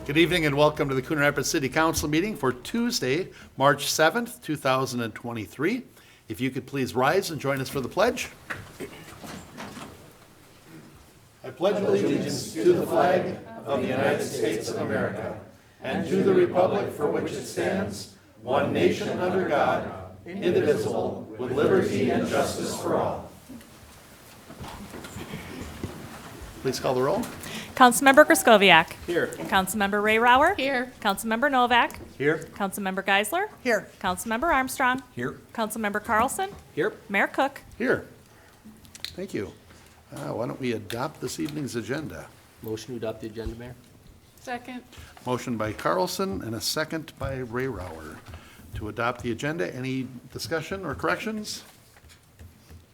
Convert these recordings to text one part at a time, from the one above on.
Good evening and welcome to the Coon Rapids City Council meeting for Tuesday, March 7th, 2023. If you could please rise and join us for the pledge. I pledge allegiance to the flag of the United States of America and to the republic for which it stands, one nation under God, indivisible, with liberty and justice for all. Please call the roll. Councilmember Gryskowiak. Here. Councilmember Ray Rauer. Here. Councilmember Novak. Here. Councilmember Geisler. Here. Councilmember Armstrong. Here. Councilmember Carlson. Here. Mayor Cook. Here. Thank you. Why don't we adopt this evening's agenda? Motion to adopt the agenda, Mayor. Second. Motion by Carlson and a second by Ray Rauer to adopt the agenda. Any discussion or corrections?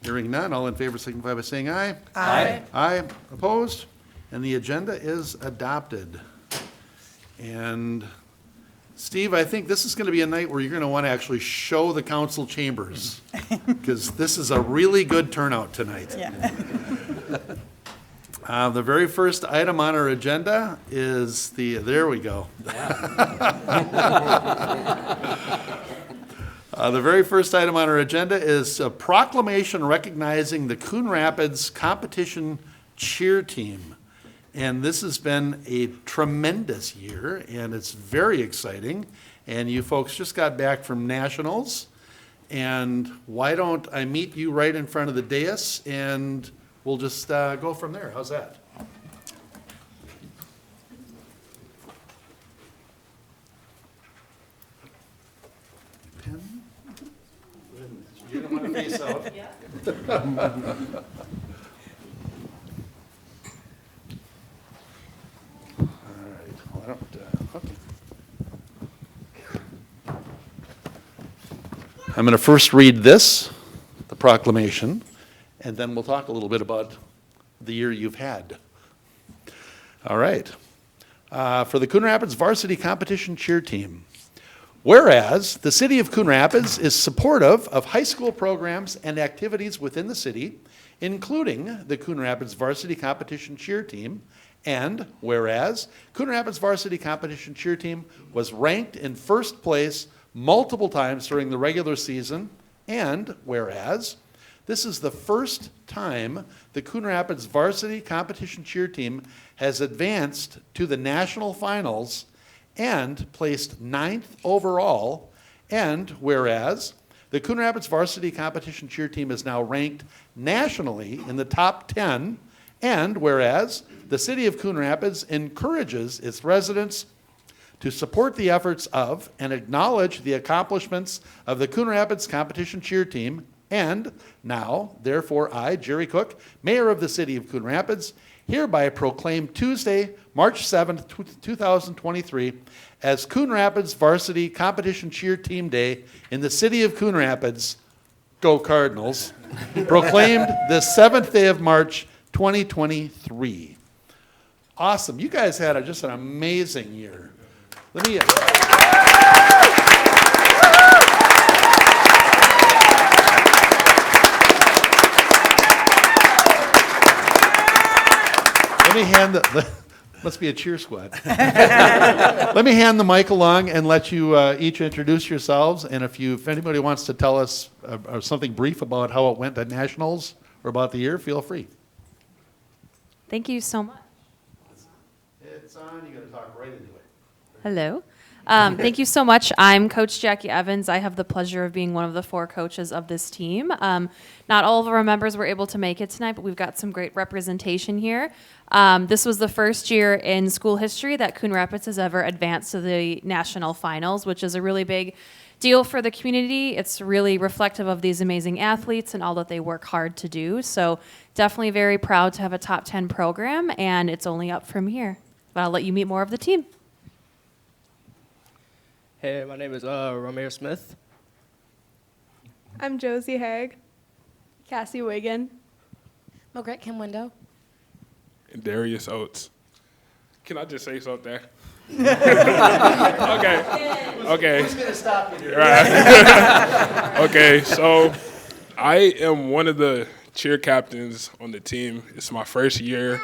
Hearing none, all in favor signify by saying aye. Aye. Aye. Opposed? And the agenda is adopted. And Steve, I think this is going to be a night where you're going to want to actually show the council chambers, because this is a really good turnout tonight. Yeah. The very first item on our agenda is there we go. The very first item on our agenda is a proclamation recognizing the Coon Rapids competition cheer team. And this has been a tremendous year, and it's very exciting. And you folks just got back from nationals. And why don't I meet you right in front of the dais, and we'll just go from there. How's that? Pen? You're going to want to face out. I'm going to first read this, the proclamation, and then we'll talk a little bit about the year you've had. All right. For the Coon Rapids Varsity Competition Cheer Team. Whereas the City of Coon Rapids is supportive of high school programs and activities within the city, including the Coon Rapids Varsity Competition Cheer Team, and whereas Coon Rapids Varsity Competition Cheer Team was ranked in first place multiple times during the regular season, and whereas this is the first time the Coon Rapids Varsity Competition Cheer Team has advanced to the national finals and placed 9th overall, and whereas the Coon Rapids Varsity Competition Cheer Team is now ranked nationally in the top 10, and whereas the City of Coon Rapids encourages its residents to support the efforts of and acknowledge the accomplishments of the Coon Rapids Competition Cheer Team, and now, therefore, I, Jerry Cook, Mayor of the City of Coon Rapids, hereby proclaim Tuesday, March 7th, 2023, as Coon Rapids Varsity Competition Cheer Team Day in the City of Coon Rapids. Go Cardinals. Proclaimed the 7th day of March, 2023. Awesome. You guys had just an amazing year. Let me hand must be a cheer squad. Let me hand the mic along and let you each introduce yourselves. And if anybody wants to tell us something brief about how it went at nationals or about the year, feel free. Thank you so much. It's on. You got to talk right into it. Hello. Thank you so much. I'm Coach Jackie Evans. I have the pleasure of being one of the 4 coaches of this team. Not all of our members were able to make it tonight, but we've got some great representation here. This was the first year in school history that Coon Rapids has ever advanced to the national finals, which is a really big deal for the community. It's really reflective of these amazing athletes and all that they work hard to do. So definitely very proud to have a top 10 program, and it's only up from here. But I'll let you meet more of the team. Hey, my name is Romeo Smith. I'm Josie Haig. Cassie Wiggin. Margaret Kim Window. And Darius Oates. Can I just say something? Okay. Who's going to stop you here? Right. Okay, so I am one of the cheer captains on the team. It's my first year,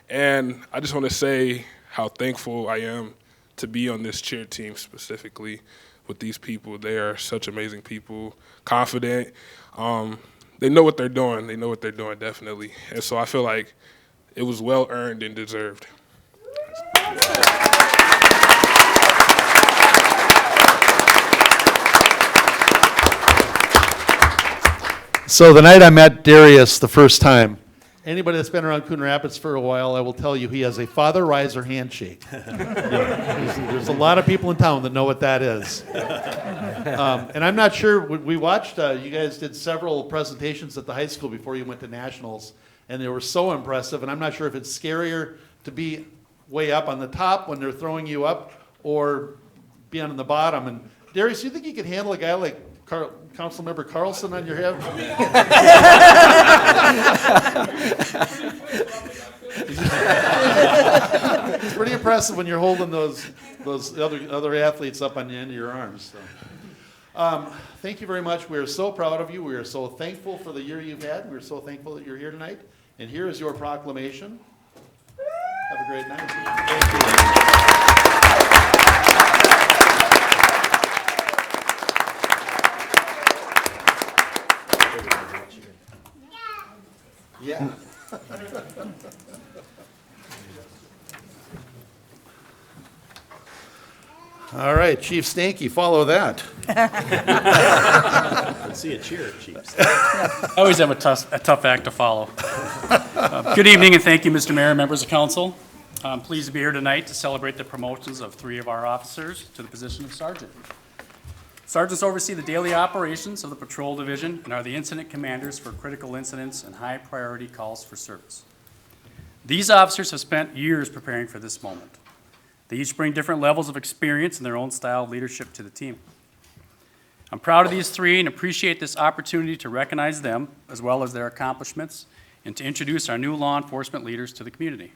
and I just want to say how thankful I am to be on this cheer team specifically with these people. They are such amazing people, confident. They know what they're doing. They know what they're doing, definitely. And so I feel like it was well earned and deserved. So the night I met Darius the first time, anybody that's been around Coon Rapids for a while, I will tell you he has a father riser handshake. There's a lot of people in town that know what that is. And I'm not sure, we watched, you guys did several presentations at the high school before you went to nationals, and they were so impressive, and I'm not sure if it's scarier to be way up on the top when they're throwing you up or be on the bottom. And Darius, you think you could handle a guy like Councilmember Carlson on your head? It's pretty impressive when you're holding those other athletes up on the end of your arms. So. Thank you very much. We are so proud of you. We are so thankful for the year you've had. We're so thankful that you're here tonight. And here is your proclamation. Have a great night. Thank you. Yeah. All right, Chief Stanky, follow that. Let's see a cheer, Chiefs. I always have a tough act to follow. Good evening, and thank you, Mr. Mayor, members of council. I'm pleased to be here tonight to celebrate the promotions of 3 of our officers to the position of sergeant. Sergeants oversee the daily operations of the patrol division and are the incident commanders for critical incidents and high priority calls for service. These officers have spent years preparing for this moment. They each bring different levels of experience and their own style of leadership to the team. I'm proud of these 3 and appreciate this opportunity to recognize them as well as their accomplishments and to introduce our new law enforcement leaders to the community.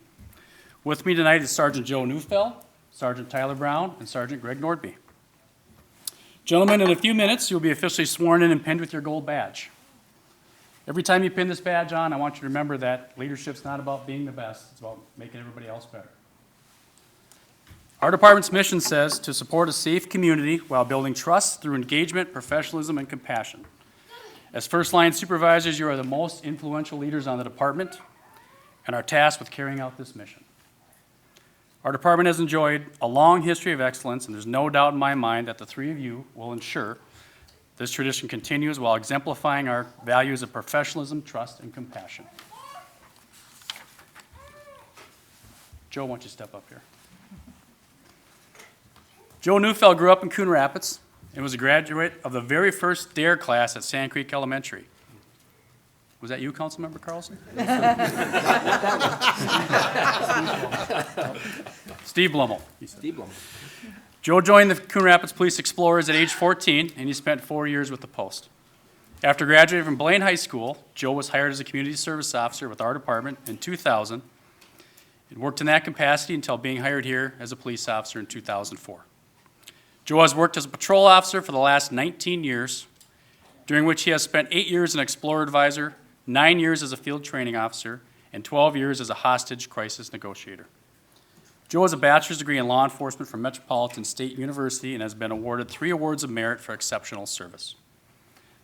With me tonight is Sergeant Joe Neufeld, Sergeant Tyler Brown, and Sergeant Greg Nordby. Gentlemen, in a few minutes, you'll be officially sworn in and pinned with your gold badge. Every time you pin this badge on, I want you to remember that leadership's not about being the best, it's about making everybody else better. Our department's mission says to support a safe community while building trust through engagement, professionalism, and compassion. As first-line supervisors, you are the most influential leaders on the department and are tasked with carrying out this mission. Our department has enjoyed a long history of excellence, and there's no doubt in my mind that the 3 of you will ensure this tradition continues while exemplifying our values of professionalism, trust, and compassion. Joe, why don't you step up here? Joe Neufeld grew up in Coon Rapids and was a graduate of the very first DARE class at Sand Creek Elementary. Was that you, Councilmember Carlson? Steve Blummel. Steve Blum. Joe joined the Coon Rapids Police Explorers at age 14, and he spent 4 years with the post. After graduating from Blaine High School, Joe was hired as a community service officer with our department in 2000 and worked in that capacity until being hired here as a police officer in 2004. Joe has worked as a patrol officer for the last 19 years, during which he has spent 8 years as an Explorer advisor, 9 years as a field training officer, and 12 years as a hostage crisis negotiator. Joe has a bachelor's degree in law enforcement from Metropolitan State University and has been awarded 3 awards of merit for exceptional service.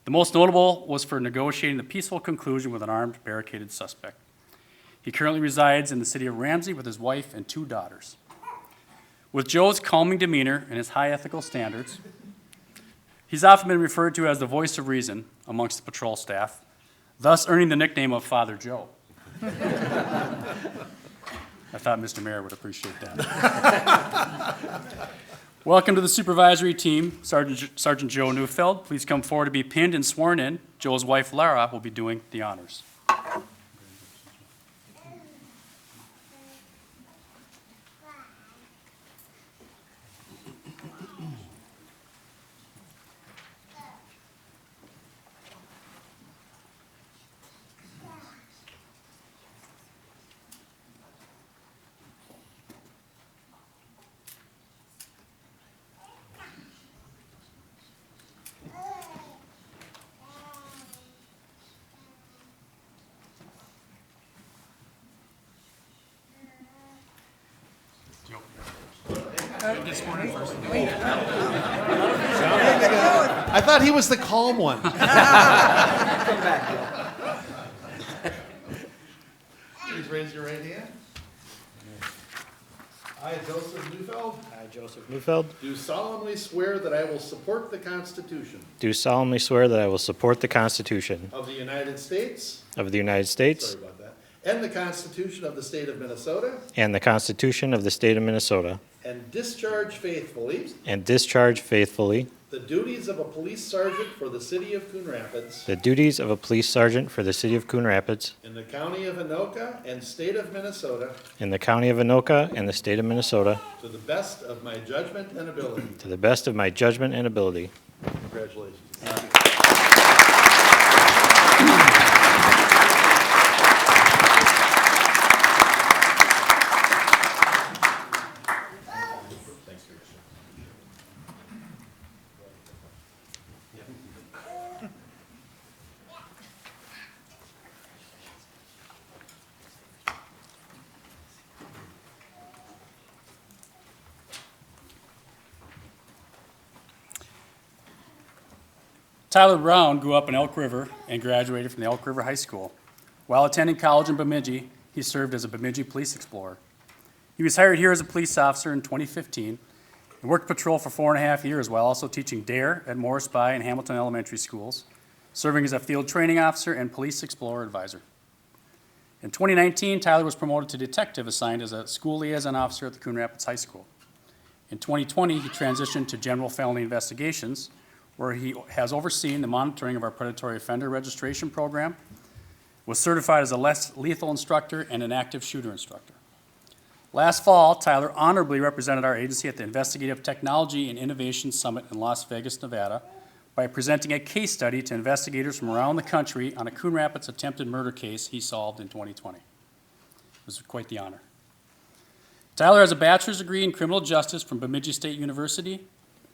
The most notable was for negotiating the peaceful conclusion with an armed, barricaded suspect. He currently resides in the city of Ramsey with his wife and 2 daughters. With Joe's calming demeanor and his high ethical standards, he's often been referred to as the voice of reason amongst the patrol staff, thus earning the nickname of Father Joe. I thought Mr. Mayor would appreciate that. Welcome to the supervisory team, Sergeant Joe Neufeld. Please come forward to be pinned and sworn in. Joe's wife, Lara, will be doing the honors. I thought he was the calm one. Please raise your right hand. I, Joseph Neufeld, I, Joseph Neufeld, do solemnly swear that I will support the Constitution do solemnly swear that I will support the Constitution of the United States, of the United States sorry about that, and the Constitution of the State of Minnesota, and the Constitution of the State of Minnesota, and discharge faithfully and discharge faithfully the duties of a police sergeant for the city of Coon Rapids the duties of a police sergeant for the City of Coon Rapids in the county of Anoka and state of Minnesota in the County of Anoka and the State of Minnesota to the best of my judgment and ability. to the best of my judgment and ability. Congratulations. Tyler Brown grew up in Elk River and graduated from the Elk River High School. While attending college in Bemidji, he served as a Bemidji police explorer. He was hired here as a police officer in 2015 and worked patrol for 4.5 years while also teaching DARE at Morris By and Hamilton Elementary Schools, serving as a field training officer and police explorer advisor. In 2019, Tyler was promoted to detective, assigned as a school liaison officer at the Coon Rapids High School. In 2020, he transitioned to general felony investigations, where he has overseen the monitoring of our predatory offender registration program, was certified as a less lethal instructor and an active shooter instructor. Last fall, Tyler honorably represented our agency at the Investigative Technology and Innovation Summit in Las Vegas, Nevada, by presenting a case study to investigators from around the country on a Coon Rapids attempted murder case he solved in 2020. It was quite the honor. Tyler has a bachelor's degree in criminal justice from Bemidji State University,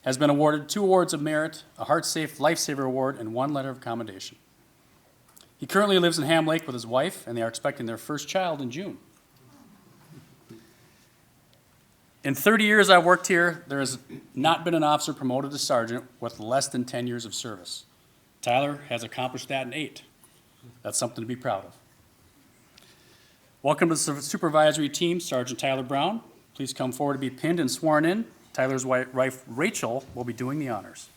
has been awarded 2 awards of merit, a Heart Safe Lifesaver Award, and 1 letter of commendation. He currently lives in Ham Lake with his wife, and they are expecting their first child in June. In 30 years I've worked here, there has not been an officer promoted to sergeant with less than 10 years of service. Tyler has accomplished that in 8. That's something to be proud of. Welcome to the supervisory team, Sergeant Tyler Brown. Please come forward to be pinned and sworn in. Tyler's wife, Rachel, will be doing the honors.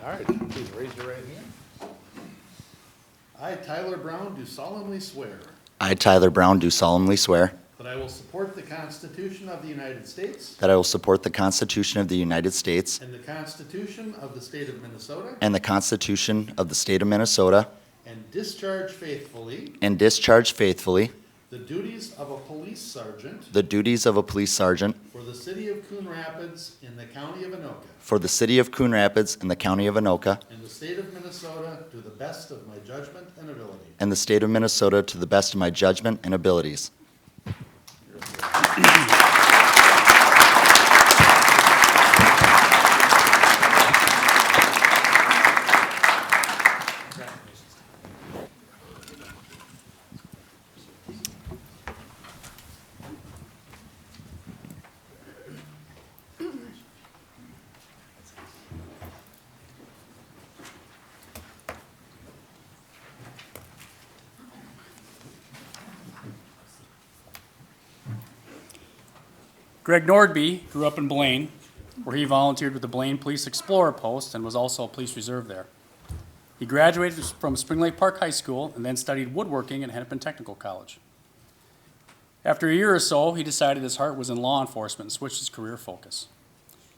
All right, please raise your right hand. I, Tyler Brown, do solemnly swear I, Tyler Brown, do solemnly swear that I will support the Constitution of the United States that I will support the Constitution of the United States and the Constitution of the State of Minnesota and the Constitution of the State of Minnesota and discharge faithfully and discharge faithfully the duties of a police sergeant the duties of a police sergeant for the city of Coon Rapids in the county of Anoka for the City of Coon Rapids in the County of Anoka in the state of Minnesota to the best of my judgment and ability. and the State of Minnesota to the best of my judgment and abilities. Greg Nordby grew up in Blaine, where he volunteered with the Blaine Police Explorer Post and was also a police reserve there. He graduated from Spring Lake Park High School and then studied woodworking at Hennepin Technical College. After a year or so, he decided his heart was in law enforcement and switched his career focus.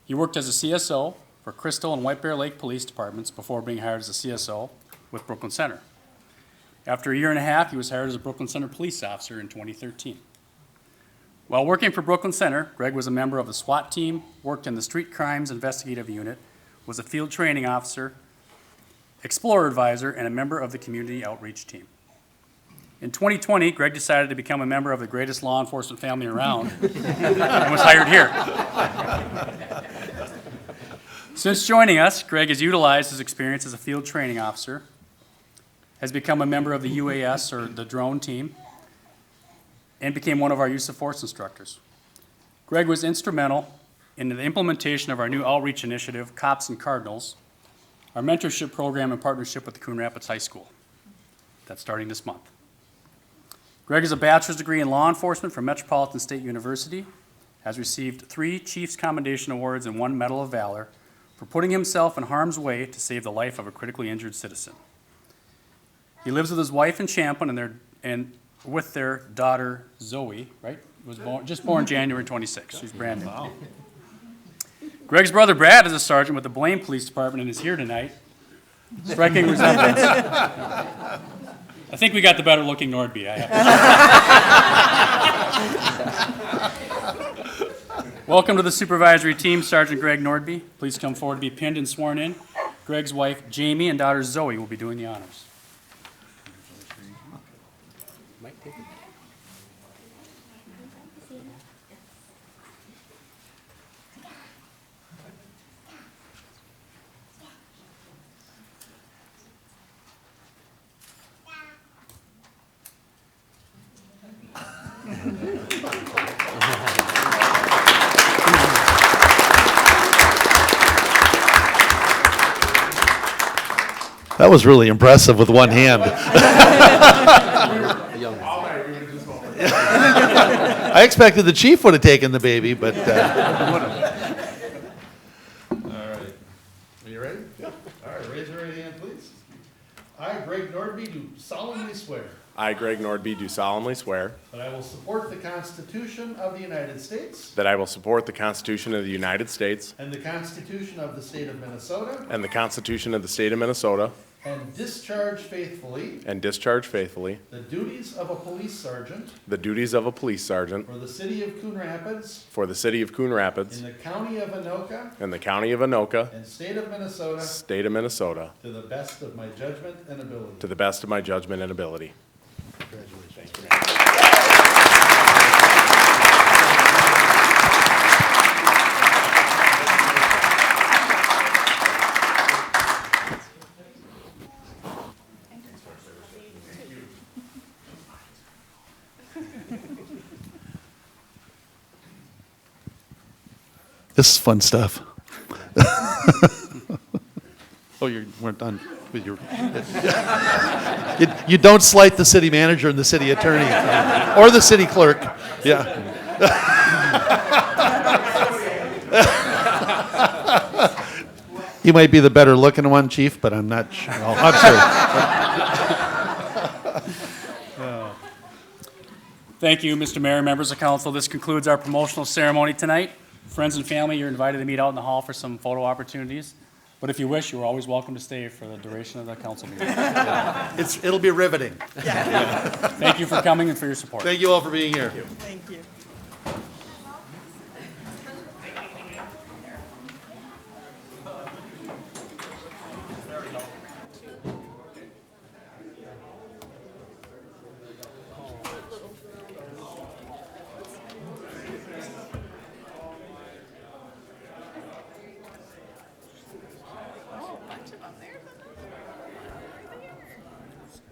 He worked as a CSO for Crystal and White Bear Lake Police Departments before being hired as a CSO with Brooklyn Center. After a year and a half, he was hired as a Brooklyn Center police officer in 2013. While working for Brooklyn Center, Greg was a member of the SWAT team, worked in the Street Crimes Investigative Unit, was a field training officer, Explorer Advisor, and a member of the Community Outreach Team. In 2020, Greg decided to become a member of the greatest law enforcement family around and was hired here. Since joining us, Greg has utilized his experience as a field training officer, has become a member of the UAS, or the drone team, and became one of our use of force instructors. Greg was instrumental in the implementation of our new outreach initiative, Cops and Cardinals, our mentorship program in partnership with the Coon Rapids High School. That's starting this month. Greg has a bachelor's degree in law enforcement from Metropolitan State University, has received 3 Chiefs Commendation Awards and 1 Medal of Valor for putting himself in harm's way to save the life of a critically injured citizen. He lives with his wife in Champlin and with their daughter Zoe, right? Was just born January 26th. She's brand new. Wow. Greg's brother Brad is a sergeant with the Blaine Police Department and is here tonight. Striking resemblance. I think we got the better looking Nordby, I have to say. Welcome to the supervisory team, Sergeant Greg Nordby. Please come forward to be pinned and sworn in. Greg's wife Jamie and daughter Zoe will be doing the honors. Mike, take it. That was really impressive with one hand. I expected the chief would have taken the baby, but. All right. Are you ready? Yeah. All right, raise your right hand, please. I, Greg Nordby, do solemnly swear I, Greg Nordby, do solemnly swear that I will support the Constitution of the United States that I will support the Constitution of the United States and the Constitution of the State of Minnesota and the Constitution of the State of Minnesota and discharge faithfully the duties of a police sergeant duties of a police sergeant for the city of Coon Rapids for the city of Coon Rapids in the county of Anoka and the county of Anoka, and state of Minnesota state of Minnesota, to the best of my judgment and ability. to the best of my judgment and ability. This is fun stuff. Oh, you weren't done with your. You don't slight the city manager and the city attorney or the city clerk. Yeah. You might be the better looking one, Chief, but I'm not sure. I'm sure. Thank you, Mr. Mayor, members of council. This concludes our promotional ceremony tonight. Friends and family, you're invited to meet out in the hall for some photo opportunities. But if you wish, you're always welcome to stay for the duration of the council meeting. It'll be riveting. Thank you for coming and for your support. Thank you all for being here. Thank you.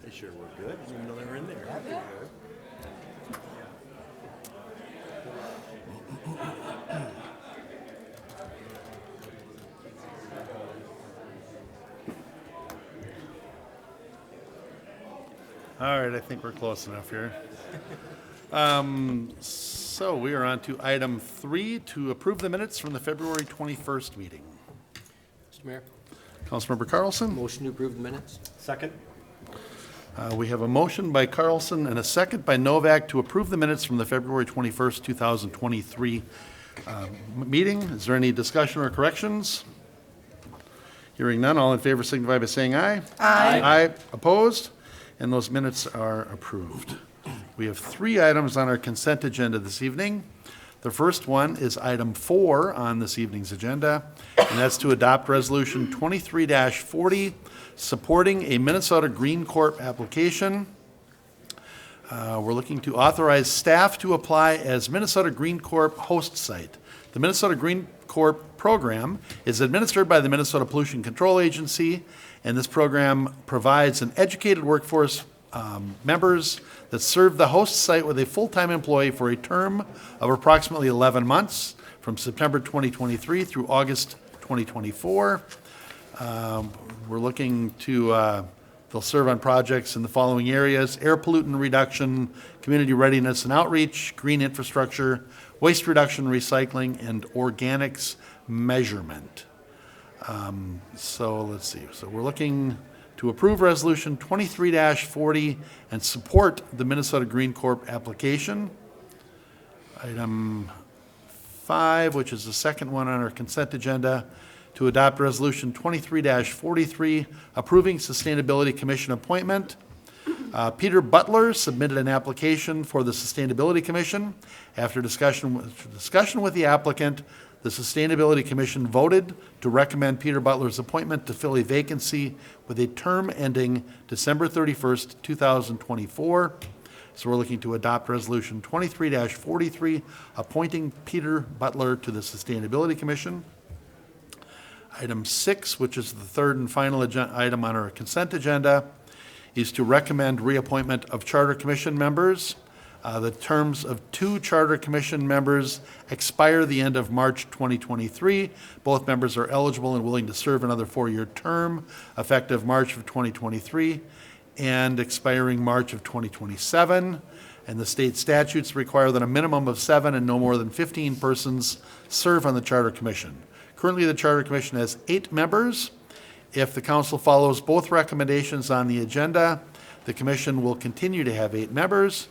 They sure were good. Didn't even know they were in there. All right, I think we're close enough here. So we are on to item 3, to approve the minutes from the February 21st meeting. Mr. Mayor, Councilmember Carlson? motion to approve the minutes? Second? We have a motion by Carlson and a second by Novak to approve the minutes from the February 21st, 2023 meeting. Is there any discussion or corrections? Hearing none, all in favor signify by saying aye. Aye. Aye. Opposed? And those minutes are approved. We have 3 items on our consent agenda this evening. The first one is item 4 on this evening's agenda, and that's to adopt Resolution 23-40, supporting a Minnesota GreenCorp application. We're looking to authorize staff to apply as Minnesota GreenCorp host site. The Minnesota GreenCorp program is administered by the Minnesota Pollution Control Agency, and this program provides an educated workforce members that serve the host site with a full-time employee for a term of approximately 11 months from September 2023 through August 2024. We're looking to, they'll serve on projects in the following areas: air pollutant reduction, community readiness and outreach, green infrastructure, waste reduction, recycling, and organics measurement. So let's see. So we're looking to approve Resolution 23-40 and support the Minnesota GreenCorp application. Item 5, which is the second one on our consent agenda, to adopt Resolution 23-43, approving Sustainability Commission appointment. Peter Butler submitted an application for the Sustainability Commission. After discussion with the applicant, the Sustainability Commission voted to recommend Peter Butler's appointment to fill a vacancy with a term ending December 31st, 2024. So we're looking to adopt Resolution 23-43, appointing Peter Butler to the Sustainability Commission. Item 6, which is the third and final item on our consent agenda, is to recommend reappointment of Charter Commission members. The terms of 2 Charter Commission members expire the end of March 2023. Both members are eligible and willing to serve another 4-year term, effective March of 2023 and expiring March of 2027. And the state statutes require that a minimum of 7 and no more than 15 persons serve on the Charter Commission. Currently, the Charter Commission has 8 members. If the council follows both recommendations on the agenda, the commission will continue to have 8 members.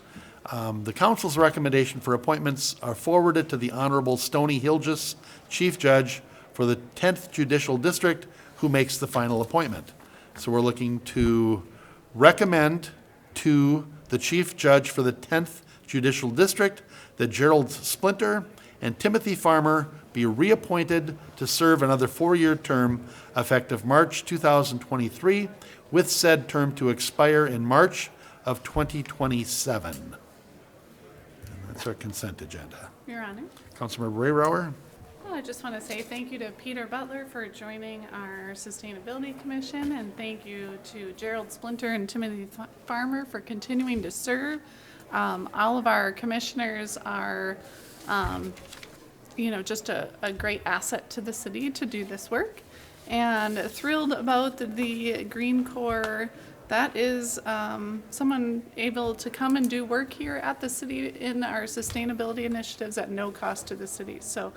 The council's recommendation for appointments are forwarded to the Honorable Stony Hilgis, Chief Judge for the 10th Judicial District, who makes the final appointment. So we're looking to recommend to the Chief Judge for the 10th Judicial District that Gerald Splinter and Timothy Farmer be reappointed to serve another 4-year term effective March 2023, with said term to expire in March of 2027. That's our consent agenda. Your Honor. Councilmember Rayrower. Well, I just want to say thank you to Peter Butler for joining our Sustainability Commission, and thank you to Gerald Splinter and Timothy Farmer for continuing to serve. All of our commissioners are, just a great asset to the city to do this work. And thrilled about the GreenCorp. That is someone able to come and do work here at the city in our sustainability initiatives at no cost to the city. So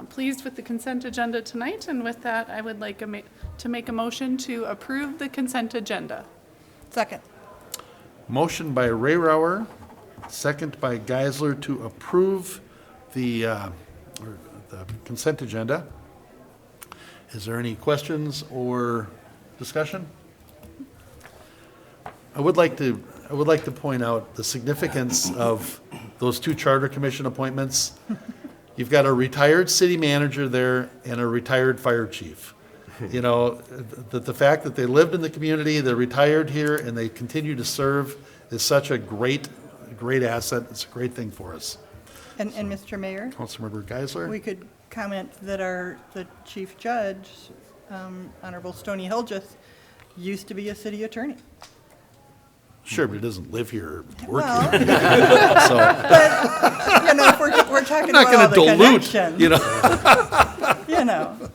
pleased with the consent agenda tonight, and with that, I would like to make a motion to approve the consent agenda. Second. Motion by Rayrower, second by Geisler to approve the consent agenda. Is there any questions or discussion? I would like to point out the significance of those 2 Charter Commission appointments. You've got a retired city manager there and a retired fire chief. You know, the fact that they lived in the community, they're retired here, and they continue to serve is such a great asset. It's a great thing for us. And Mr. Mayor, Councilmember Geisler? we could comment that the chief judge, Honorable Stony Hilgis, used to be a city attorney. Sure, but he doesn't live here or work Well, here. So, If we're talking I'm not about all going the to dilute, connections.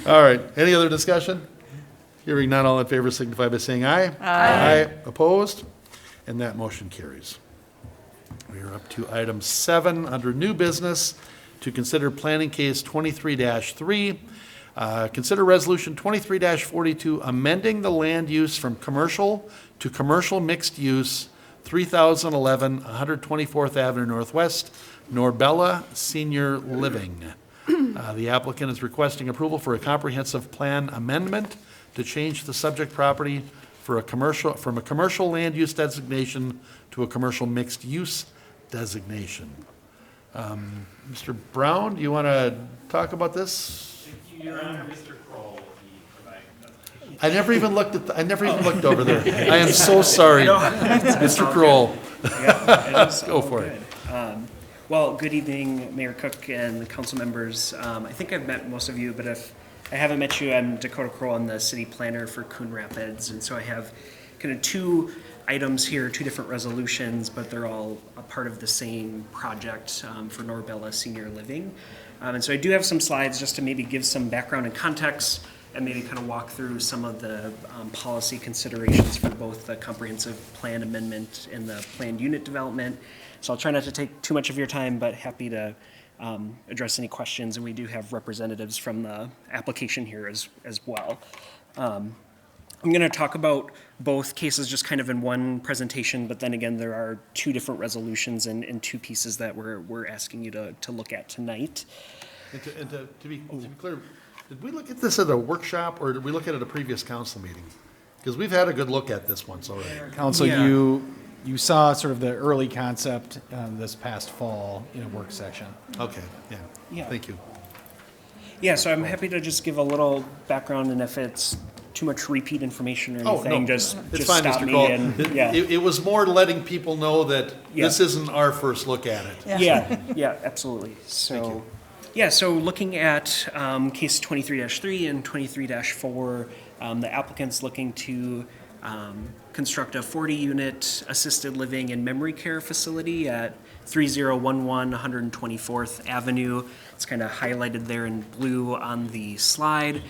All right, any other discussion? Hearing none, all in favor signify by saying aye. Aye. Opposed? And that motion carries. We are up to item 7 under new business, to consider planning case 23-3. Consider resolution 23-42, amending the land use from commercial to commercial mixed use, 3011 124th Avenue Northwest, NorBella Senior Living. The applicant is requesting approval for a comprehensive plan amendment to change the subject property from a commercial land use designation to a commercial mixed use designation. Mr. Brown, do you want to talk about this? Your Honor, Mr. Kroll will be providing I never even looked I never even looked over there. I am so sorry, Mr. Kroll. Go for it. Well, good evening, Mayor Cook and the council members. I think I've met most of you, but if I haven't met you, I'm Dakota Kroll. I'm the city planner for Coon Rapids. And so I have kind of two items here, two different resolutions, but they're all a part of the same project for NorBella Senior Living. And so I do have some slides just to maybe give some background and context and maybe kind of walk through some of the policy considerations for both the comprehensive plan amendment and the planned unit development. So I'll try not to take too much of your time, but happy to address any questions. And we do have representatives from the application here as well. I'm going to talk about both cases just kind of in one presentation, but then again, there are two different resolutions and two pieces that we're asking you to look at tonight. And to be clear, did we look at this at a workshop or did we look at it at a previous council meeting? Because we've had a good look at this once already. Council, Yeah. you saw sort of the early concept this past fall in a work session. Okay, Yeah. Thank you. Yeah, so I'm happy to just give a little background, and if it's too much repeat information or anything, just fine, stop Mr. me. Kroll. And yeah, It was more letting people know that this isn't our first look at it. yeah, absolutely. So, yeah, so looking at case 23-3 and 23-4, the applicant's looking to construct a 40-unit assisted living and memory care facility at 3011 124th Avenue. It's kind of highlighted there in blue on the slide.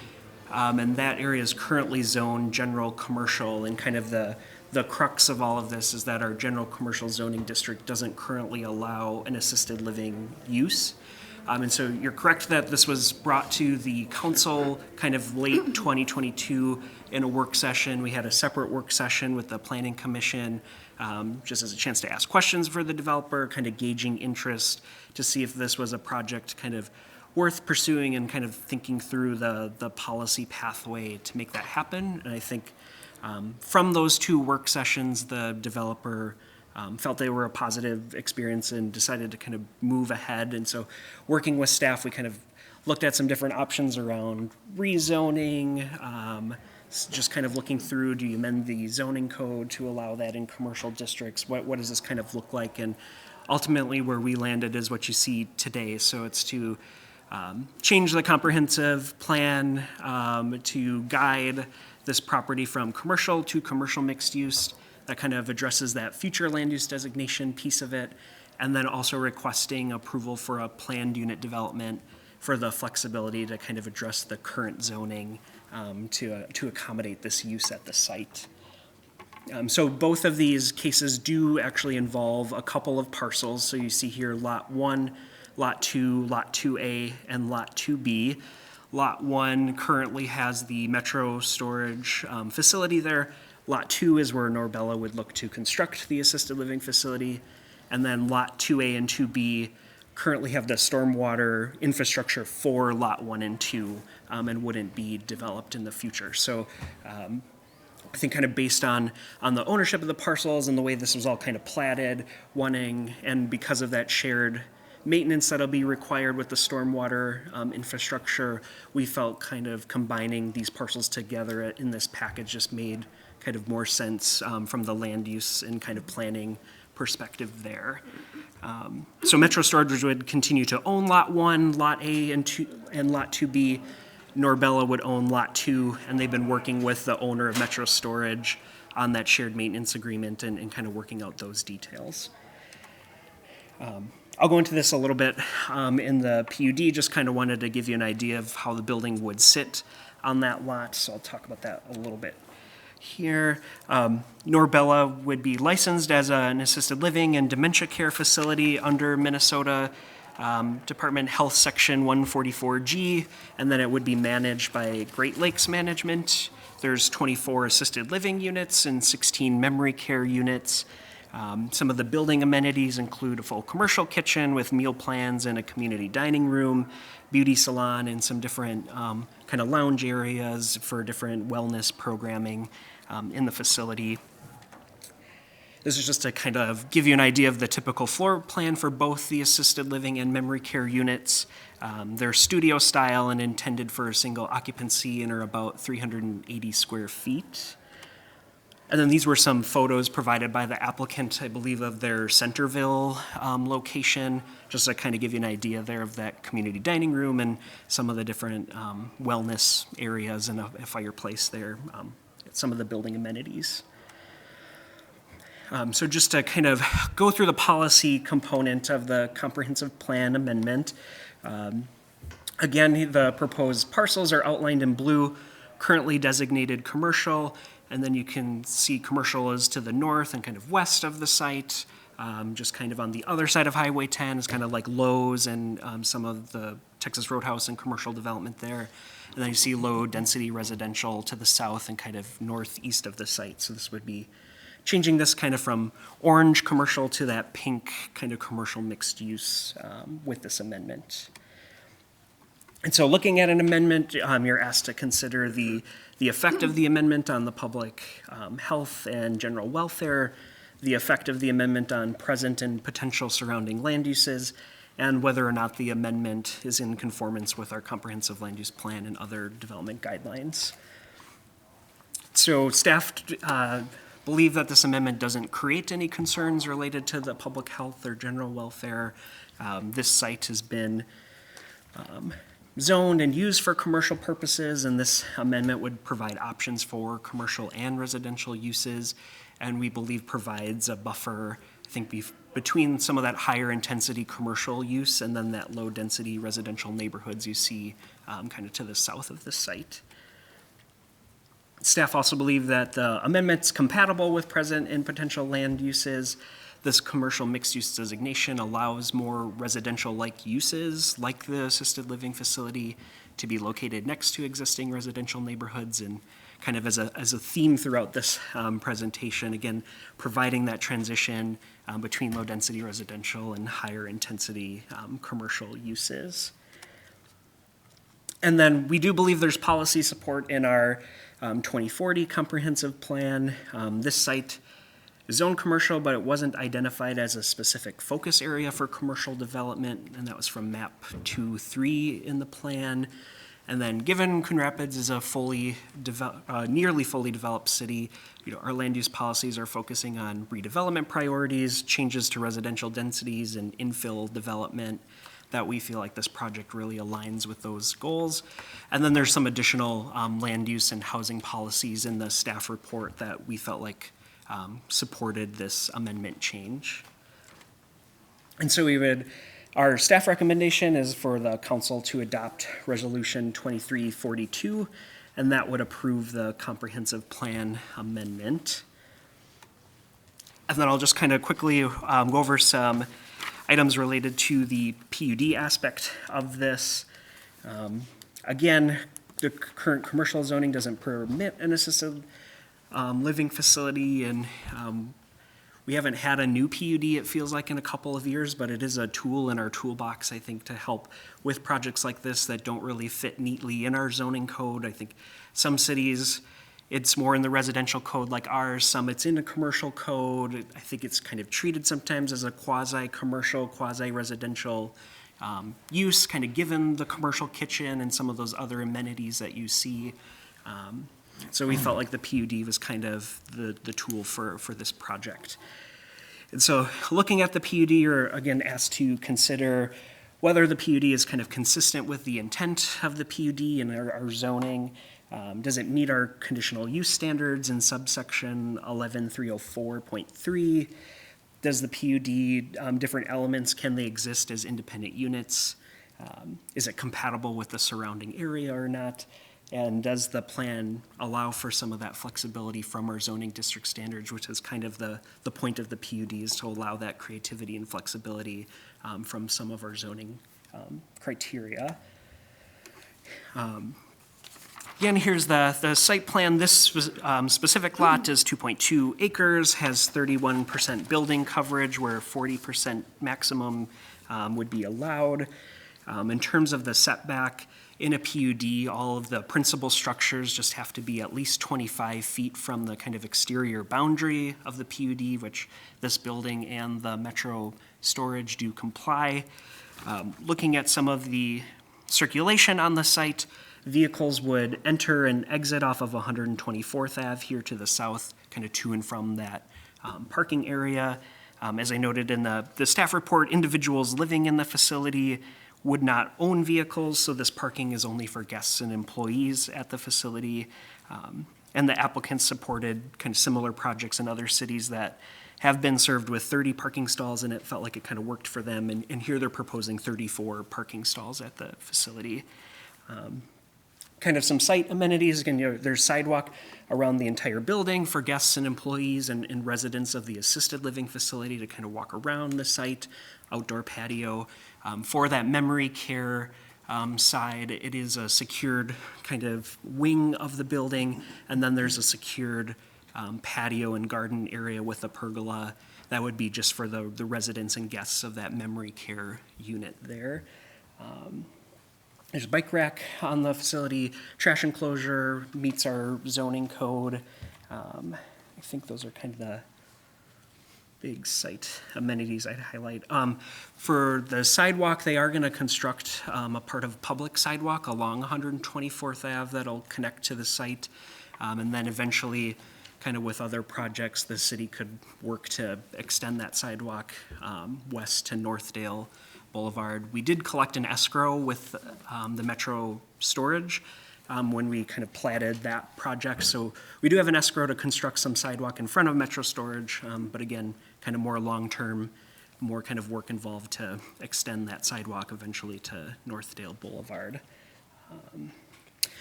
And that area is currently zoned general commercial, and kind of the crux of all of this is that our general commercial zoning district doesn't currently allow an assisted living use. And so you're correct that this was brought to the council kind of late 2022 in a work session. We had a separate work session with the planning commission, just as a chance to ask questions for the developer, kind of gauging interest to see if this was a project kind of worth pursuing and kind of thinking through the policy pathway to make that happen. And I think from those two work sessions, the developer felt they were a positive experience and decided to kind of move ahead. And so working with staff, we kind of looked at some different options around rezoning, just kind of looking through, do you amend the zoning code to allow that in commercial districts? What does this kind of look like? And ultimately where we landed is what you see today. So it's to change the comprehensive plan to guide this property from commercial to commercial mixed use. That kind of addresses that future land use designation piece of it, and then also requesting approval for a planned unit development for the flexibility to kind of address the current zoning to accommodate this use at the site. So both of these cases do actually involve a couple of parcels. So you see here Lot 1, Lot 2, Lot 2A, and Lot 2B. Lot 1 currently has the Metro storage facility there. Lot 2 is where NorBella would look to construct the assisted living facility. And then Lot 2A and 2B currently have the stormwater infrastructure for Lot 1 and 2 and wouldn't be developed in the future. So I think kind of based on the ownership of the parcels and the way this was all kind of platted, wanting, and because of that shared maintenance that'll be required with the stormwater infrastructure, we felt kind of combining these parcels together in this package just made kind of more sense from the land use and kind of planning perspective there. So Metro Storage would continue to own Lot 1, Lot A, and Lot 2B. NorBella would own Lot 2, and they've been working with the owner of Metro Storage on that shared maintenance agreement and kind of working out those details. I'll go into this a little bit in the PUD, just kind of wanted to give you an idea of how the building would sit on that lot, so I'll talk about that a little bit here. NorBella would be licensed as an assisted living and dementia care facility under Minnesota Department Health Section 144G, and then it would be managed by Great Lakes Management. There's 24 assisted living units and 16 memory care units. Some of the building amenities include a full commercial kitchen with meal plans and a community dining room, beauty salon, and some different kind of lounge areas for different wellness programming in the facility. This is just to kind of give you an idea of the typical floor plan for both the assisted living and memory care units. They're studio style and intended for a single occupancy and are about 380 square feet. And then these were some photos provided by the applicant, I believe, of their Centerville location, just to kind of give you an idea there of that community dining room and some of the different wellness areas and a fireplace there, some of the building amenities. So just to kind of go through the policy component of the comprehensive plan amendment. Again, the proposed parcels are outlined in blue, currently designated commercial, and then you can see commercial is to the north and kind of west of the site. Just kind of on the other side of Highway 10 is kind of like Lowe's and some of the Texas Roadhouse and commercial development there. And then you see low-density residential to the south and kind of northeast of the site. So this would be changing this kind of from orange commercial to that pink kind of commercial mixed use with this amendment. And so looking at an amendment, you're asked to consider the effect of the amendment on the public health and general welfare, the effect of the amendment on present and potential surrounding land uses, and whether or not the amendment is in conformance with our comprehensive land use plan and other development guidelines. So staff believe that this amendment doesn't create any concerns related to the public health or general welfare. This site has been zoned and used for commercial purposes, and this amendment would provide options for commercial and residential uses, and we believe provides a buffer, I think, between some of that higher intensity commercial use and then that low density residential neighborhoods you see kind of to the south of the site. Staff also believe that the amendment's compatible with present and potential land uses. This commercial mixed-use designation allows more residential-like uses, like the assisted living facility, to be located next to existing residential neighborhoods, and kind of as a theme throughout this presentation, again, providing that transition between low-density residential and higher-intensity commercial uses. And then we do believe there's policy support in our 2040 comprehensive plan. This site zoned commercial, but it wasn't identified as a specific focus area for commercial development, and that was from map 2-3 in the plan. And then given Coon Rapids is a nearly fully developed city, our land use policies are focusing on redevelopment priorities, changes to residential densities, and infill development, that we feel like this project really aligns with those goals. And then there's some additional land use and housing policies in the staff report that we felt like supported this amendment change. And so our staff recommendation is for the council to adopt Resolution 2342, and that would approve the comprehensive plan amendment. And then I'll just kind of quickly go over some items related to the PUD aspect of this. Again, the current commercial zoning doesn't permit an assisted living facility, and we haven't had a new PUD, it feels like, in a couple of years, but it is a tool in our toolbox, I think, to help with projects like this that don't really fit neatly in our zoning code. I think some cities, it's more in the residential code like ours, some it's in a commercial code. I think it's kind of treated sometimes as a quasi-commercial, quasi-residential use, kind of given the commercial kitchen and some of those other amenities that you see. So we felt like the PUD was kind of the tool for this project. And so looking at the PUD, you're again asked to consider whether the PUD is kind of consistent with the intent of the PUD and our zoning. Does it meet our conditional use standards in subsection 11304.3? Does the PUD, different elements, can they exist as independent units? Is it compatible with the surrounding area or not? And does the plan allow for some of that flexibility from our zoning district standards, which is kind of the point of the PUD, is to allow that creativity and flexibility from some of our zoning criteria. Again, here's the site plan. This specific lot is 2.2 acres, has 31% building coverage, where 40% maximum would be allowed. In terms of the setback, in a PUD, all of the principal structures just have to be at least 25 feet from the kind of exterior boundary of the PUD, which this building and the Metro storage do comply. Looking at some of the circulation on the site, vehicles would enter and exit off of 124th Ave here to the south, kind of to and from that parking area. As I noted in the staff report, individuals living in the facility would not own vehicles, so this parking is only for guests and employees at the facility. And the applicants supported kind of similar projects in other cities that have been served with 30 parking stalls, and it felt like it kind of worked for them. And here they're proposing 34 parking stalls at the facility. Kind of some site amenities. Again, there's sidewalk around the entire building for guests and employees and residents of the assisted living facility to kind of walk around the site, outdoor patio. For that memory care side, it is a secured kind of wing of the building, and then there's a secured patio and garden area with a pergola. That would be just for the residents and guests of that memory care unit there. There's a bike rack on the facility, trash enclosure, meets our zoning code. I think those are kind of the big site amenities I'd highlight. For the sidewalk, they are going to construct a part of public sidewalk along 124th Ave that'll connect to the site. And then eventually, kind of with other projects, the city could work to extend that sidewalk west to Northdale Boulevard. We did collect an escrow with the Metro storage when we kind of platted that project. So we do have an escrow to construct some sidewalk in front of Metro storage, but again, kind of more long-term, more kind of work involved to extend that sidewalk eventually to Northdale Boulevard.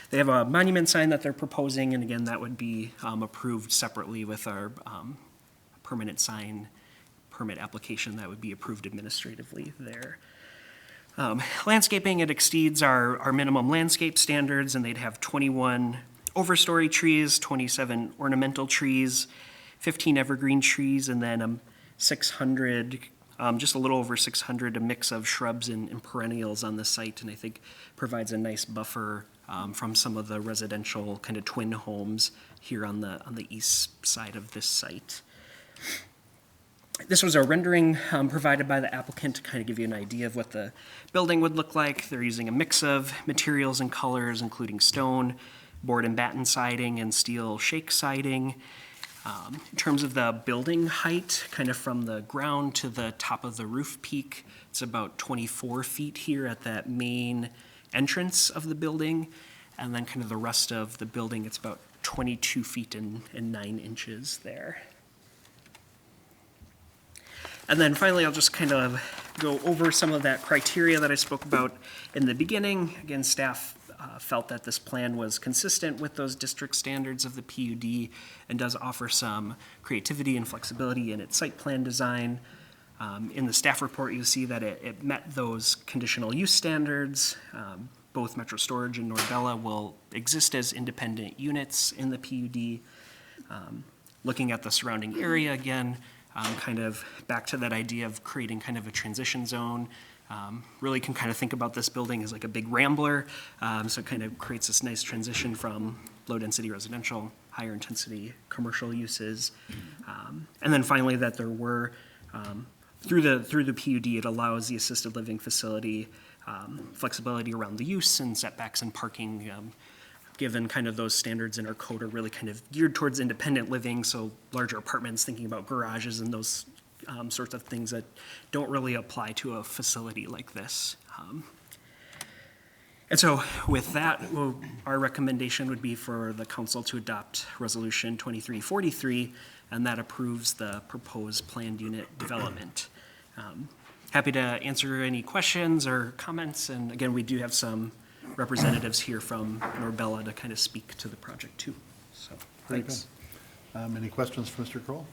They have a monument sign that they're proposing, and again, that would be approved separately with our permanent sign permit application that would be approved administratively there. Landscaping, it exceeds our minimum landscape standards, and they'd have 21 overstory trees, 27 ornamental trees, 15 evergreen trees, and then 600, just a little over 600, a mix of shrubs and perennials on the site, and I think provides a nice buffer from some of the residential kind of twin homes here on the east side of this site. This was a rendering provided by the applicant to kind of give you an idea of what the building would look like. They're using a mix of materials and colors, including stone, board and batten siding, and steel shake siding. In terms of the building height, kind of from the ground to the top of the roof peak, it's about 24 feet here at that main entrance of the building. And then kind of the rest of the building, it's about 22 feet and 9 inches there. And then finally, I'll just kind of go over some of that criteria that I spoke about in the beginning. Again, staff felt that this plan was consistent with those district standards of the PUD and does offer some creativity and flexibility in its site plan design. In the staff report, you'll see that it met those conditional use standards. Both Metro Storage and NorBella will exist as independent units in the PUD. Looking at the surrounding area again, kind of back to that idea of creating kind of a transition zone. Really can kind of think about this building as like a big rambler. So it kind of creates this nice transition from low-density residential, higher intensity commercial uses. And then finally that there were, through the PUD, it allows the assisted living facility flexibility around the use and setbacks and parking, given kind of those standards in our code are really kind of geared towards independent living, so larger apartments, thinking about garages and those sorts of things that don't really apply to a facility like this. And so with that, our recommendation would be for the council to adopt Resolution 2343, and that approves the proposed planned unit development. Happy to answer any questions or comments, and again, we do have some representatives here from NorBella to kind of speak to the project too. So, thanks. Any questions for Mr. Kroll?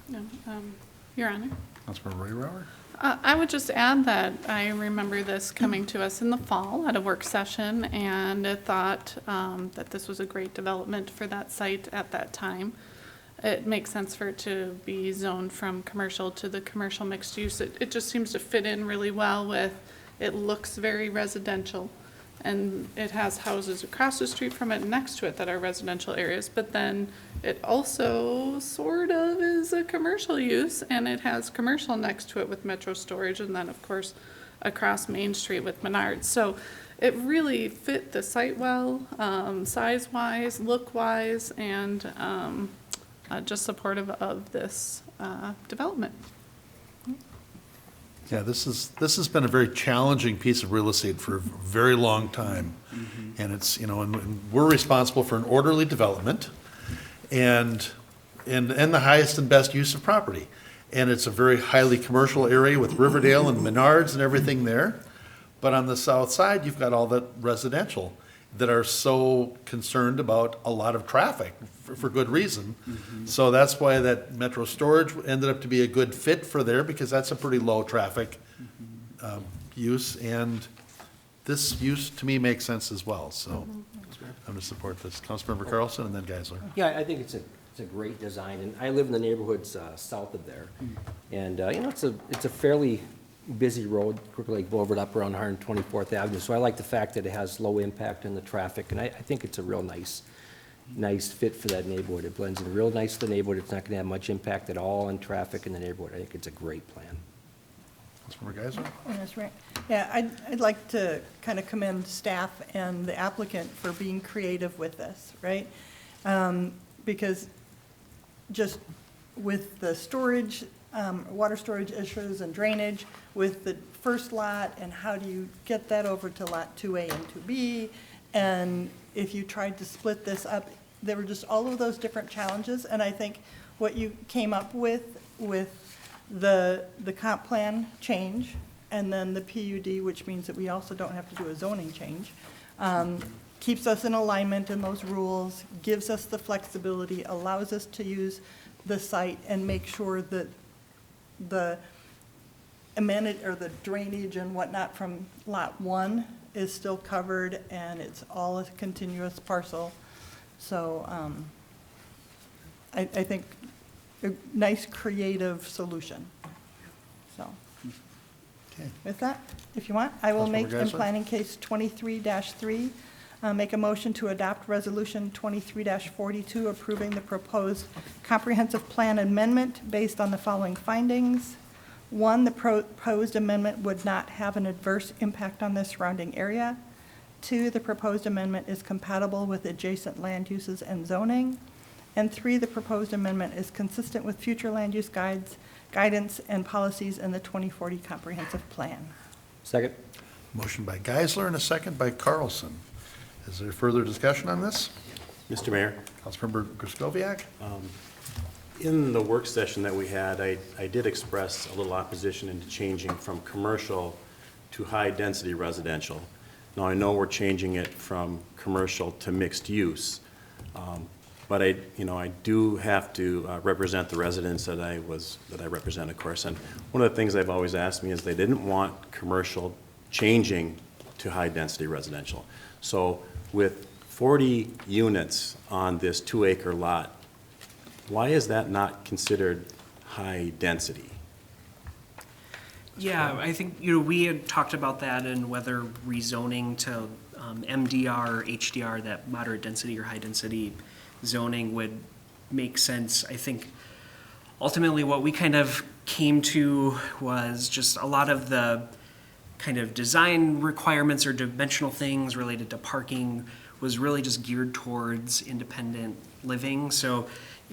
No, Your Honor. Councilmember Royer. I would just add that I remember this coming to us in the fall at a work session, and thought that this was a great development for that site at that time. it makes sense for it to be zoned from commercial to the commercial mixed use. It just seems to fit in really well with, it looks very residential. And it has houses across the street from it, next to it, that are residential areas. But then it also sort of is a commercial use, and it has commercial next to it with Metro Storage, and then of course across Main Street with Menards. So it really fit the site well, size-wise, look-wise, and just supportive of this development. Yeah, this has been a very challenging piece of real estate for a very long time. And it's, and we're responsible for an orderly development and the highest and best use of property. And it's a very highly commercial area with Riverdale and Menards and everything there. But on the south side, you've got all that residential that are so concerned about a lot of traffic for good reason. So that's why that Metro Storage ended up to be a good fit for there, because that's a pretty low traffic use. And this use to me makes sense as well. So I'm going to support this. Councilmember Carlson and then Geisler. Yeah, I think it's a great design, and I live in the neighborhoods south of there. And, it's a fairly busy road, Crooked Lake Boulevard up around 124th Avenue. So I like the fact that it has low impact on the traffic, and I think it's a real nice fit for that neighborhood. It blends in real nice to the neighborhood. It's not going to have much impact at all on traffic in the neighborhood. I think it's a great plan. Councilmember Geisler. That's right. Yeah, I'd like to kind of commend staff and the applicant for being creative with this, right? Because just with the storage, water storage issues and drainage, with the first lot, and how do you get that over to lot 2A and 2B? And if you tried to split this up, there were just all of those different challenges. And I think what you came up with the comp plan change, and then the PUD, which means that we also don't have to do a zoning change, keeps us in alignment in those rules, gives us the flexibility, allows us to use the site and make sure that the amenity or the drainage and whatnot from lot 1 is still covered, and it's all a continuous parcel. So I think a nice creative solution. So with that, if you want, I will make in planning case 23-3, make a motion to adopt resolution 23-42 approving the proposed comprehensive plan amendment based on the following findings. 1, the proposed amendment would not have an adverse impact on the surrounding area. 2, the proposed amendment is compatible with adjacent land uses and zoning. And 3, the proposed amendment is consistent with future land use guidance and policies in the 2040 comprehensive plan. Second. Motion by Geisler and a second by Carlson. Is there further discussion on this? Mr. Mayor, Councilmember Griscoviac? in the work session that we had, I did express a little opposition into changing from commercial to high-density residential. Now, I know we're changing it from commercial to mixed use, but I do have to represent the residents that I represent, of course. And one of the things they've always asked me is they didn't want commercial changing to high-density residential. So with 40 units on this 2-acre lot, why is that not considered high density? Yeah, I think, we had talked about that and whether rezoning to MDR or HDR, that moderate density or high density zoning, would make sense. I think ultimately what we kind of came to was just a lot of the kind of design requirements or dimensional things related to parking was really just geared towards independent living. So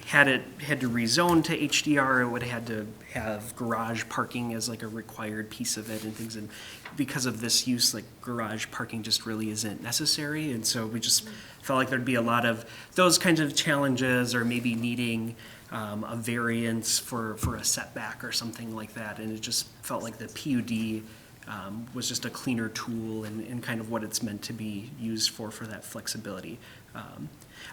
had to rezone to HDR, it would have had to have garage parking as like a required piece of it and things. And because of this use, like garage parking just really isn't necessary. And so we just felt like there'd be a lot of those kinds of challenges, or maybe needing a variance for a setback or something like that. And it just felt like the PUD was just a cleaner tool and kind of what it's meant to be used for that flexibility.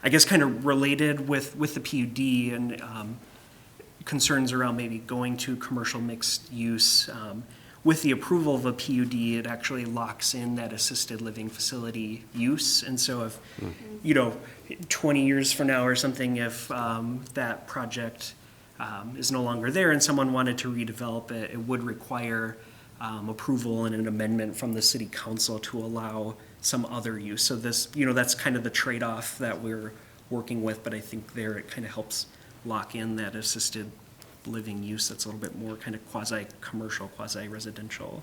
I guess kind of related with the PUD and concerns around maybe going to commercial mixed use. with the approval of a PUD, it actually locks in that assisted living facility use. And so if, 20 years from now or something, if that project is no longer there and someone wanted to redevelop it, it would require approval and an amendment from the city council to allow some other use. So this, that's kind of the trade-off that we're working with, but I think there it kind of helps lock in that assisted living use that's a little bit more kind of quasi-commercial, quasi-residential.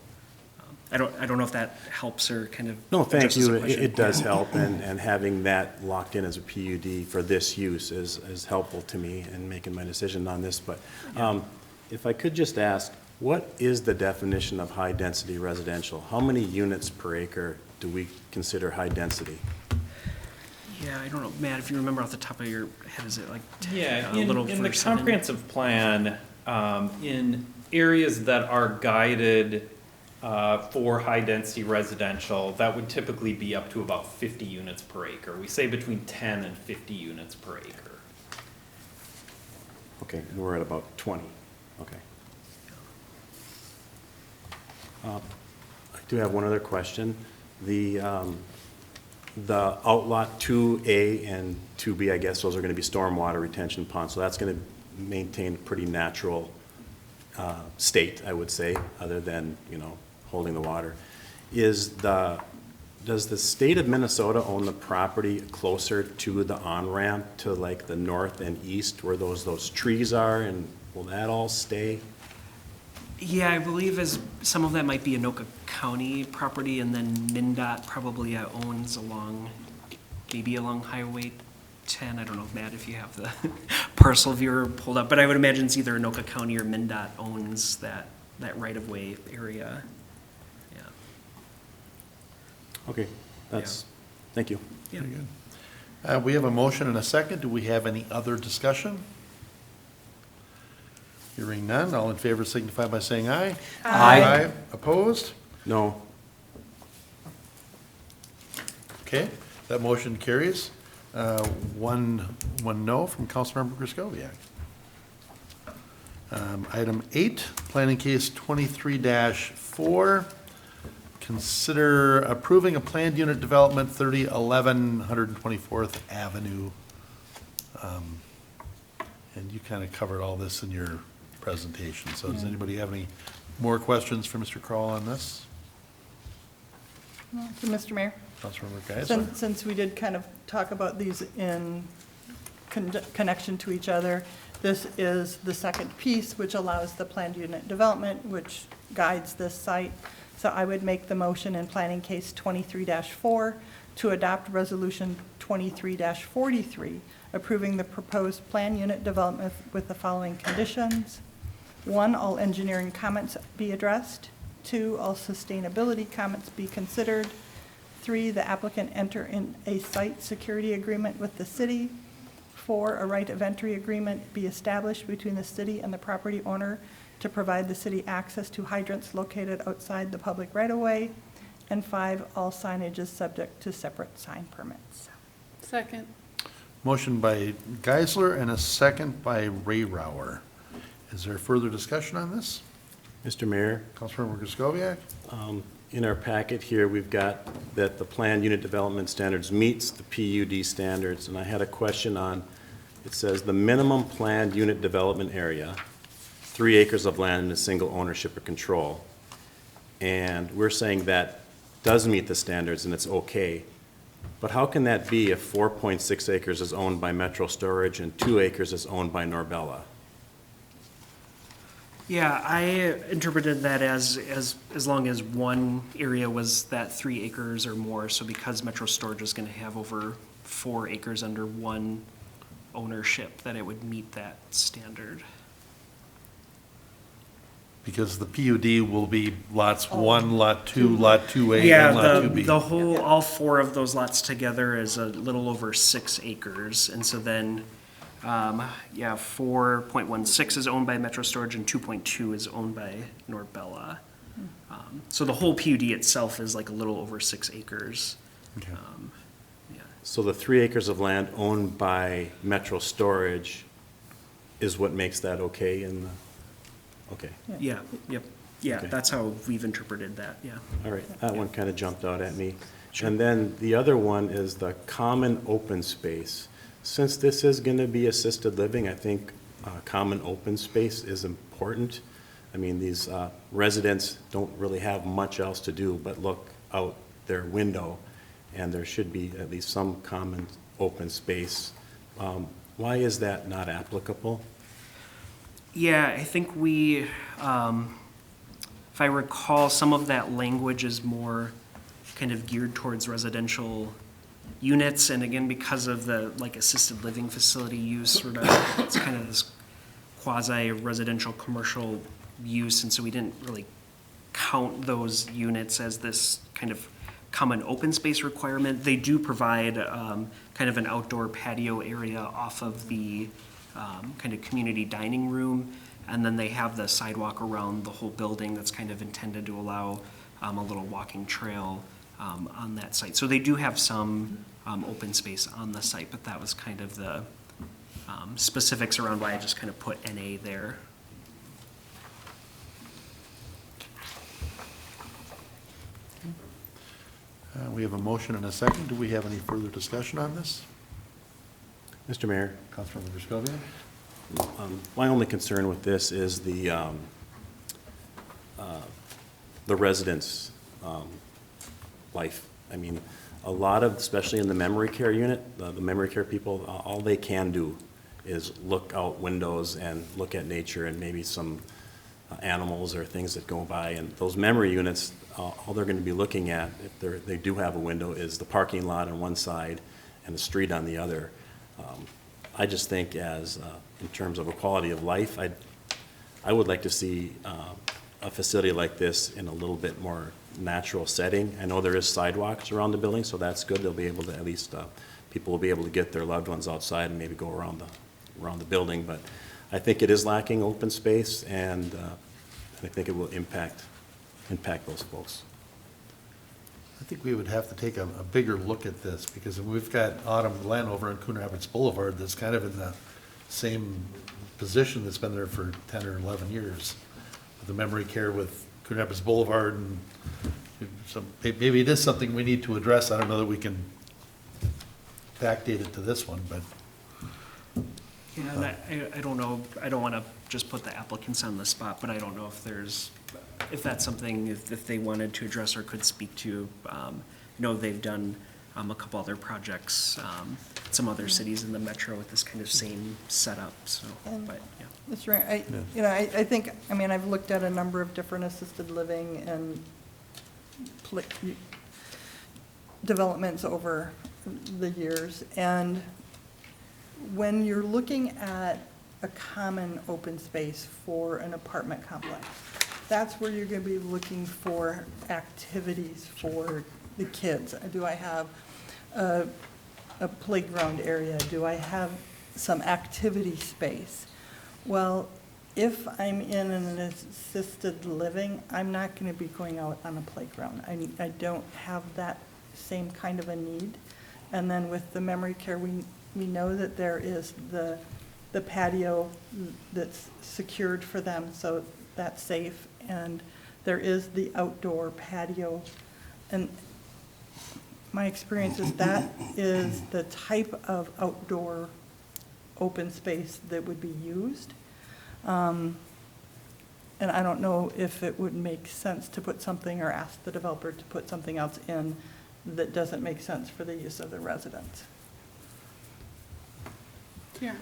I don't know if that helps or kind of. No, thank addresses you. the question. It does help, and having that locked in as a PUD for this use is helpful to me in making my decision on this. But if I could just ask, what is the definition of high-density residential? How many units per acre do we consider high density? Yeah, I don't know, Matt, if you remember off the top of your head, is it like 10, Yeah, a little in over the 7? comprehensive plan, in areas that are guided for high-density residential, that would typically be up to about 50 units per acre. We say between 10 and 50 units per acre. Okay, and we're at about 20. Okay. I do have one other question. The outlot 2A and 2B, I guess, those are going to be stormwater retention ponds, so that's going to maintain a pretty natural state, I would say, other than, holding the water. Does the state of Minnesota own the property closer to the on-ramp to like the north and east where those trees are, and will that all stay? Yeah, I believe as some of that might be Anoka County property, and then MnDOT probably owns maybe along Highway 10. I don't know, Matt, if you have the parcel viewer pulled up, but I would imagine it's either Anoka County or MnDOT owns that right-of-way area. Yeah. Okay, thank you. Yeah. Very good. We have a motion and a second. Do we have any other discussion? Hearing none, all in favor signify by saying aye. Aye. Opposed? No. Okay, that motion carries. One no from Councilmember Griscoviac. Item 8, planning case 23-4. Consider approving a planned unit development 3011 124th Avenue. And you kind of covered all this in your presentation. So does anybody have any more questions for Mr. Kroll on this? For Mr. Mayor? Councilmember Geisler? Since we did kind of talk about these in connection to each other, this is the second piece, which allows the planned unit development, which guides this site. So I would make the motion in planning case 23-4 to adopt resolution 23-43, approving the proposed plan unit development with the following conditions. 1, all engineering comments be addressed. 2, all sustainability comments be considered. 3, the applicant enter in a site security agreement with the city. 4, a right of entry agreement be established between the city and the property owner to provide the city access to hydrants located outside the public right-of-way. And 5, all signage is subject to separate sign permits. Second. Motion by Geisler and a second by Rayrauer. Is there further discussion on this? Mr. Mayor? Councilmember Griscoviac? In our packet here, we've got that the planned unit development standards meets the PUD standards, and I had a question on, it says the minimum planned unit development area, 3 acres of land in a single ownership or control. And we're saying that does meet the standards and it's okay. But how can that be if 4.6 acres is owned by Metro Storage and 2 acres is owned by NorBella? Yeah, I interpreted that as long as one area was that 3 acres or more. So because Metro Storage is going to have over 4 acres under one ownership, that it would meet that standard. Because the PUD will be lots 1, lot 2, lot 2A, Yeah, and lot 2B. the whole, all 4 of those lots together is a little over 6 acres. And so then, 4.16 is owned by Metro Storage and 2.2 is owned by NorBella. So the whole PUD itself is like a little over 6 acres. Okay. So the 3 acres of land owned by Metro Storage is what makes that okay in the, okay. Yeah, yep. Yeah, Okay. that's how we've interpreted that, yeah. All right, that one kind of jumped out at me. And then the other one is the common open space. Since this is going to be assisted living, I think common open space is important. I mean, these residents don't really have much else to do but look out their window, and there should be at least some common open space. Why is that not applicable? Yeah, I think we, if I recall, some of that language is more kind of geared towards residential units, and again, because of the like assisted living facility use, sort of, it's kind of this quasi-residential commercial use, and so we didn't really count those units as this kind of common open space requirement. They do provide kind of an outdoor patio area off of the kind of community dining room, and then they have the sidewalk around the whole building that's kind of intended to allow a little walking trail on that site. So they do have some open space on the site, but that was kind of the specifics around why I just kind of put NA there. We have a motion and a second. Do we have any further discussion on this? Mr. Mayor? Councilmember Scovia? My only concern with this is the residents' life. I mean, a lot of, especially in the memory care unit, the memory care people, all they can do is look out windows and look at nature and maybe some animals or things that go by. And those memory units, all they're going to be looking at, if they do have a window, is the parking lot on one side and the street on the other. I just think as, in terms of a quality of life, I would like to see a facility like this in a little bit more natural setting. I know there is sidewalks around the building, so that's good. They'll be able to, at least, people will be able to get their loved ones outside and maybe go around the building. But I think it is lacking open space, and I think it will impact those folks. I think we would have to take a bigger look at this, because we've got Autumn Glen over on Coon Rapids Boulevard that's kind of in the same position that's been there for 10 or 11 years. The memory care with Coon Rapids Boulevard, and maybe it is something we need to address. I don't know that we can backdate it to this one, but. Yeah, I don't know, I don't want to just put the applicants on the spot, but I don't know if that's something, if they wanted to address or could speak to. They've done a couple other projects, some other cities in the metro with this kind of same setup, so, but, yeah. That's right. I think, I've looked at a number of different assisted living and developments over the years, and when you're looking at a common open space for an apartment complex, that's where you're going to be looking for activities for the kids. Do I have a playground area? Do I have some activity space? Well, if I'm in an assisted living, I'm not going to be going out on a playground. I don't have that same kind of a need. And then with the memory care, we know that there is the patio that's secured for them, so that's safe. And there is the outdoor patio. And my experience is that is the type of outdoor open space that would be used. And I don't know if it would make sense to put something or ask the developer to put something else in that doesn't make sense for the use of the residents. Yeah.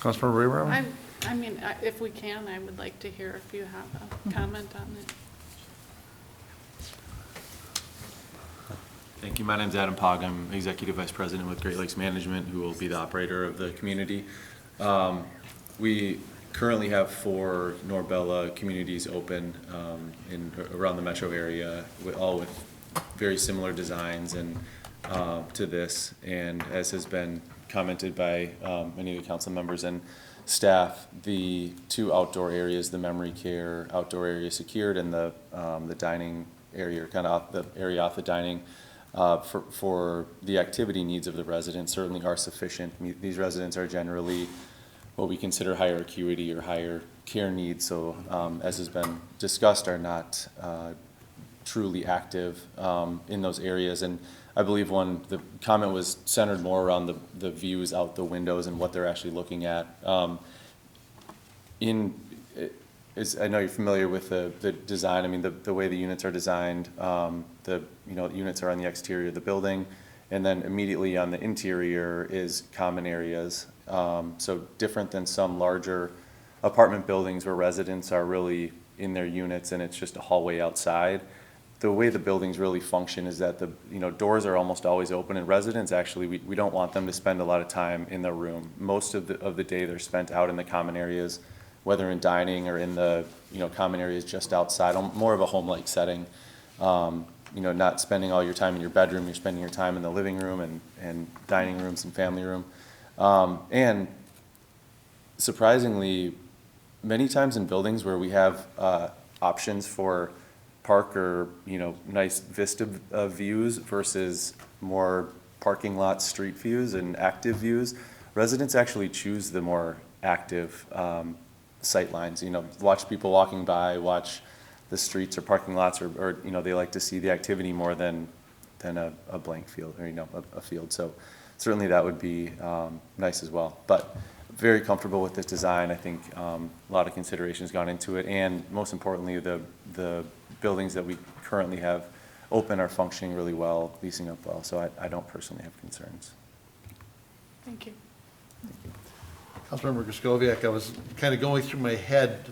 Councilmember Rayburn? If we can, I would like to hear if you have a comment on it. Thank you. My name's Adam Pog. I'm Executive Vice President with Great Lakes Management, who will be the operator of the community. We currently have 4 NorBella communities open around the metro area, all with very similar designs and to this. And as has been commented by many of the council members and staff, the 2 outdoor areas, the memory care outdoor area secured, and the dining area, kind of the area off the dining, for the activity needs of the residents certainly are sufficient. These residents are generally what we consider higher acuity or higher care needs, so as has been discussed, are not truly active in those areas. And I believe the comment was centered more around the views out the windows and what they're actually looking at. I know you're familiar with the design. I mean, the way the units are designed, units are on the exterior of the building, and then immediately on the interior is common areas. So different than some larger apartment buildings where residents are really in their units and it's just a hallway outside. The way the buildings really function is that the doors are almost always open, and residents actually, we don't want them to spend a lot of time in their room. Most of the day they're spent out in the common areas, whether in dining or in the common areas just outside, more of a home-like setting. Not spending all your time in your bedroom, you're spending your time in the living room and dining rooms and family room. And surprisingly, many times in buildings where we have options for park or nice vista views versus more parking lot street views and active views, residents actually choose the more active sight lines. Watch people walking by, watch the streets or parking lots, or they like to see the activity more than a blank field or a field. So certainly that would be nice as well. But very comfortable with this design. I think a lot of consideration has gone into it, and most importantly, the buildings that we currently have open are functioning really well, leasing up well. So I don't personally have concerns. Thank you. Councilmember Griscoviac, I was kind of going through my head,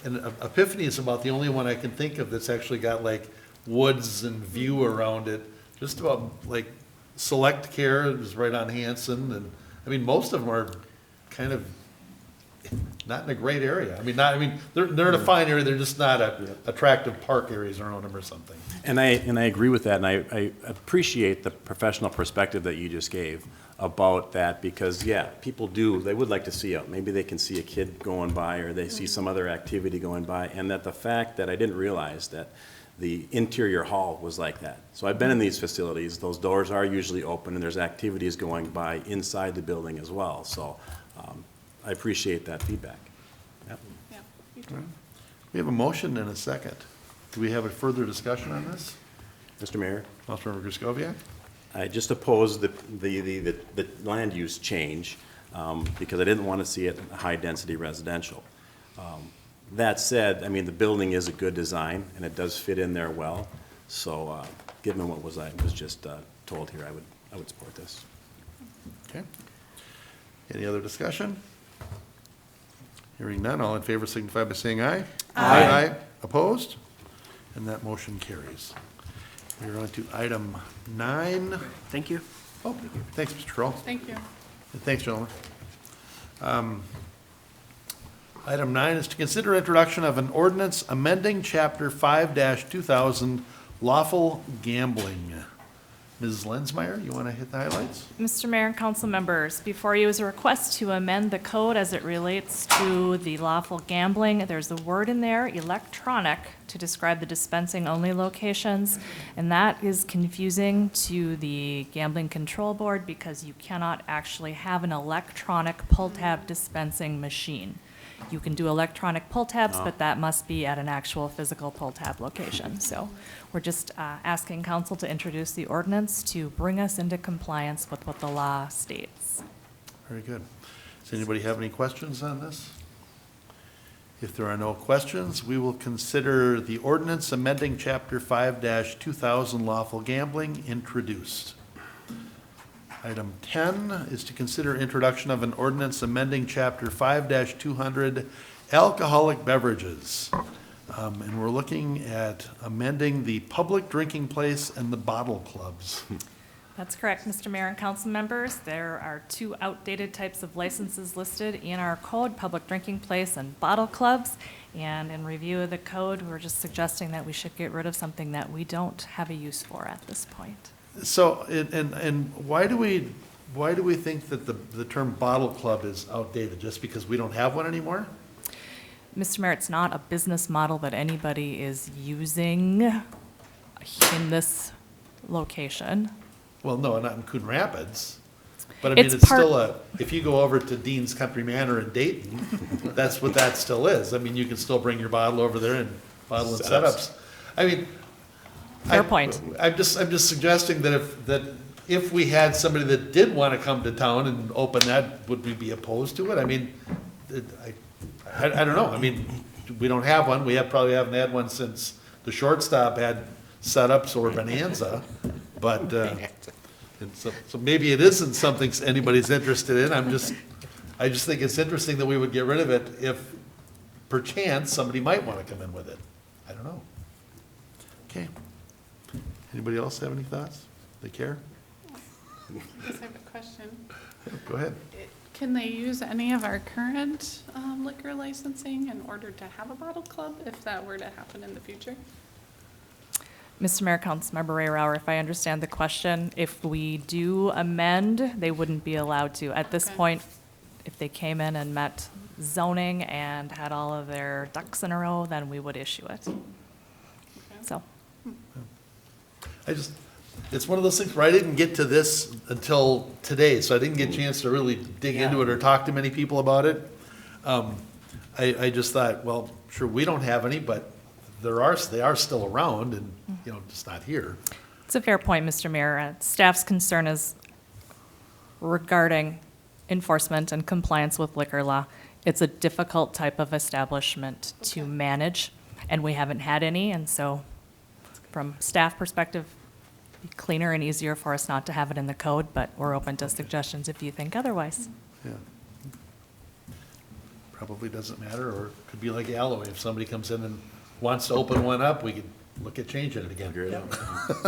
and Epiphany is about the only one I can think of that's actually got like woods and view around it. Just about like Select Care is right on Hanson, and I mean most of them are kind of not in a great area. They're in a fine area. They're just not attractive park areas around them or something. And I agree with that, and I appreciate the professional perspective that you just gave about that, because people they would like to see maybe they can see a kid going by, or they see some other activity going by, and that the fact that I didn't realize that the interior hall was like that. So I've been in these facilities, those doors are usually open and there's activities going by inside the building as well. So I appreciate that feedback. Yep. Yeah, me too. We have a motion and a second. Do we have a further discussion on this? Mr. Mayor? Councilmember Griscoviac? I just oppose the land use change because I didn't want to see it high-density residential. That said, the building is a good design, and it does fit in there well. So given what was just told here, I would support this. Okay. Any other discussion? Hearing none, all in favor signify by saying aye. Aye. Opposed? And that motion carries. We're on to item 9. Thank you. Oh, thanks, Mr. Kroll. Thank you. And thanks, gentlemen. Item 9 is to consider introduction of an ordinance amending Chapter 5-2000 Lawful Gambling. Ms. Lensmeyer, you want to hit the highlights? Mr. Mayor and council members, before you is a request to amend the code as it relates to the lawful gambling. There's a word in there, electronic, to describe the dispensing only locations, and that is confusing to the Gambling Control Board because you cannot actually have an electronic pull tab dispensing machine. You can do electronic pull tabs, but that must be at an actual physical pull tab location. So we're just asking council to introduce the ordinance to bring us into compliance with what the law states. Very good. Does anybody have any questions on this? If there are no questions, we will consider the ordinance amending Chapter 5-2000 Lawful Gambling introduced. Item 10 is to consider introduction of an ordinance amending Chapter 5-200 Alcoholic Beverages. And we're looking at amending the public drinking place and the bottle clubs. That's correct, Mr. Mayor and council members. There are 2 outdated types of licenses listed in our code, public drinking place and bottle clubs. And in review of the code, we're just suggesting that we should get rid of something that we don't have a use for at this point. So, and why do we think that the term bottle club is outdated? Just because we don't have one anymore? Mr. Mayor, it's not a business model that anybody is using in this location. Well, no, not in Coon Rapids. But I mean, It's it's part- still if you go over to Dean's Country Manor in Dayton, that's what that still is. I mean, you can still bring your bottle over there and bottle and setups. I mean. Fair point. I'm just suggesting that if we had somebody that did want to come to town and open that, would we be opposed to it? I mean, I don't know. I mean, we don't have one. We probably haven't had one since the shortstop had setups or Bonanza. But, and so maybe it isn't something anybody's interested in. I just think it's interesting that we would get rid of it if perchance somebody might want to come in with it. I don't know. Okay. Anybody else have any thoughts? They care? I just have a question. Go ahead. Can they use any of our current liquor licensing in order to have a bottle club if that were to happen in the future? Mr. Mayor, Councilmember Rayrauer, if I understand the question, if we do amend, they wouldn't be allowed to. At this point, if they came in and met zoning and had all of their ducks in a row, then we would issue it. So. It's one of those things where I didn't get to this until today, so I didn't get a chance to really dig into it or talk to many people about it. I just thought, well, sure, we don't have any, but they are still around and, just not here. It's a fair point, Mr. Mayor. Staff's concern is regarding enforcement and compliance with liquor law. It's a difficult type of establishment to manage, and we haven't had any, and so from staff perspective, it'd be cleaner and easier for us not to have it in the code, but we're open to suggestions if you think otherwise. Yeah. Probably doesn't matter, or it could be like Alloway. If somebody comes in and wants to open one up, we could look at changing it again.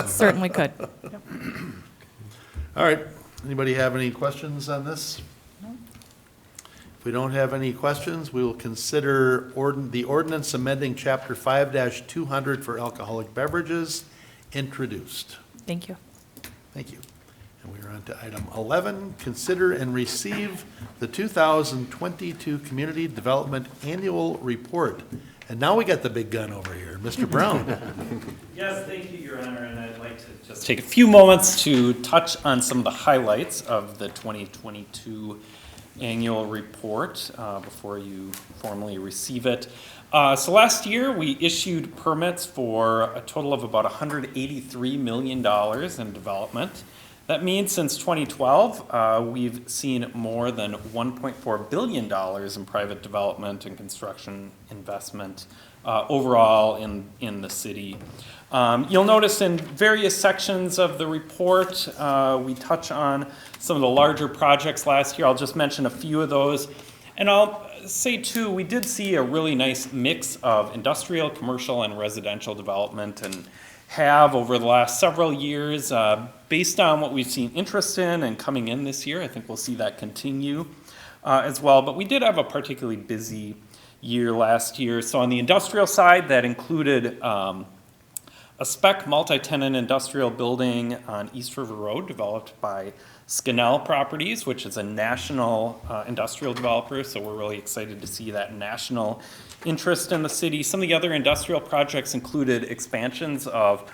Certainly could. All right. Anybody have any questions on this? If we don't have any questions, we will consider the ordinance amending Chapter 5-200 for alcoholic beverages introduced. Thank you. Thank you. And we are on to item 11, consider and receive the 2022 Community Development Annual Report. And now we got the big gun over here, Mr. Brown. Yes, thank you, Your Honor, and I'd like to just take a few moments to touch on some of the highlights of the 2022 annual report before you formally receive it. So last year, we issued permits for a total of about $183 million in development. That means since 2012, we've seen more than $1.4 billion in private development and construction investment overall in the city. You'll notice in various sections of the report, we touch on some of the larger projects last year. I'll just mention a few of those. And I'll say, too, we did see a really nice mix of industrial, commercial, and residential development, and have over the last several years. Based on what we've seen interest in and coming in this year, I think we'll see that continue as well. But we did have a particularly busy year last year. So on the industrial side, that included a spec multi-tenant industrial building on East River Road developed by Scannell Properties, which is a national industrial developer. So we're really excited to see that national interest in the city. Some of the other industrial projects included expansions of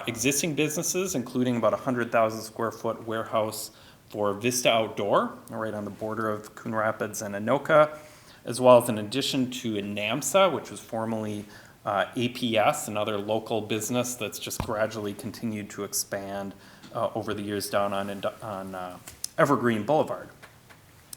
existing businesses, including about 100,000 square foot warehouse for Vista Outdoor, right on the border of Coon Rapids and Anoka, as well as an addition to NAMSA, which was formerly APS, another local business that's just gradually continued to expand over the years down on Evergreen Boulevard.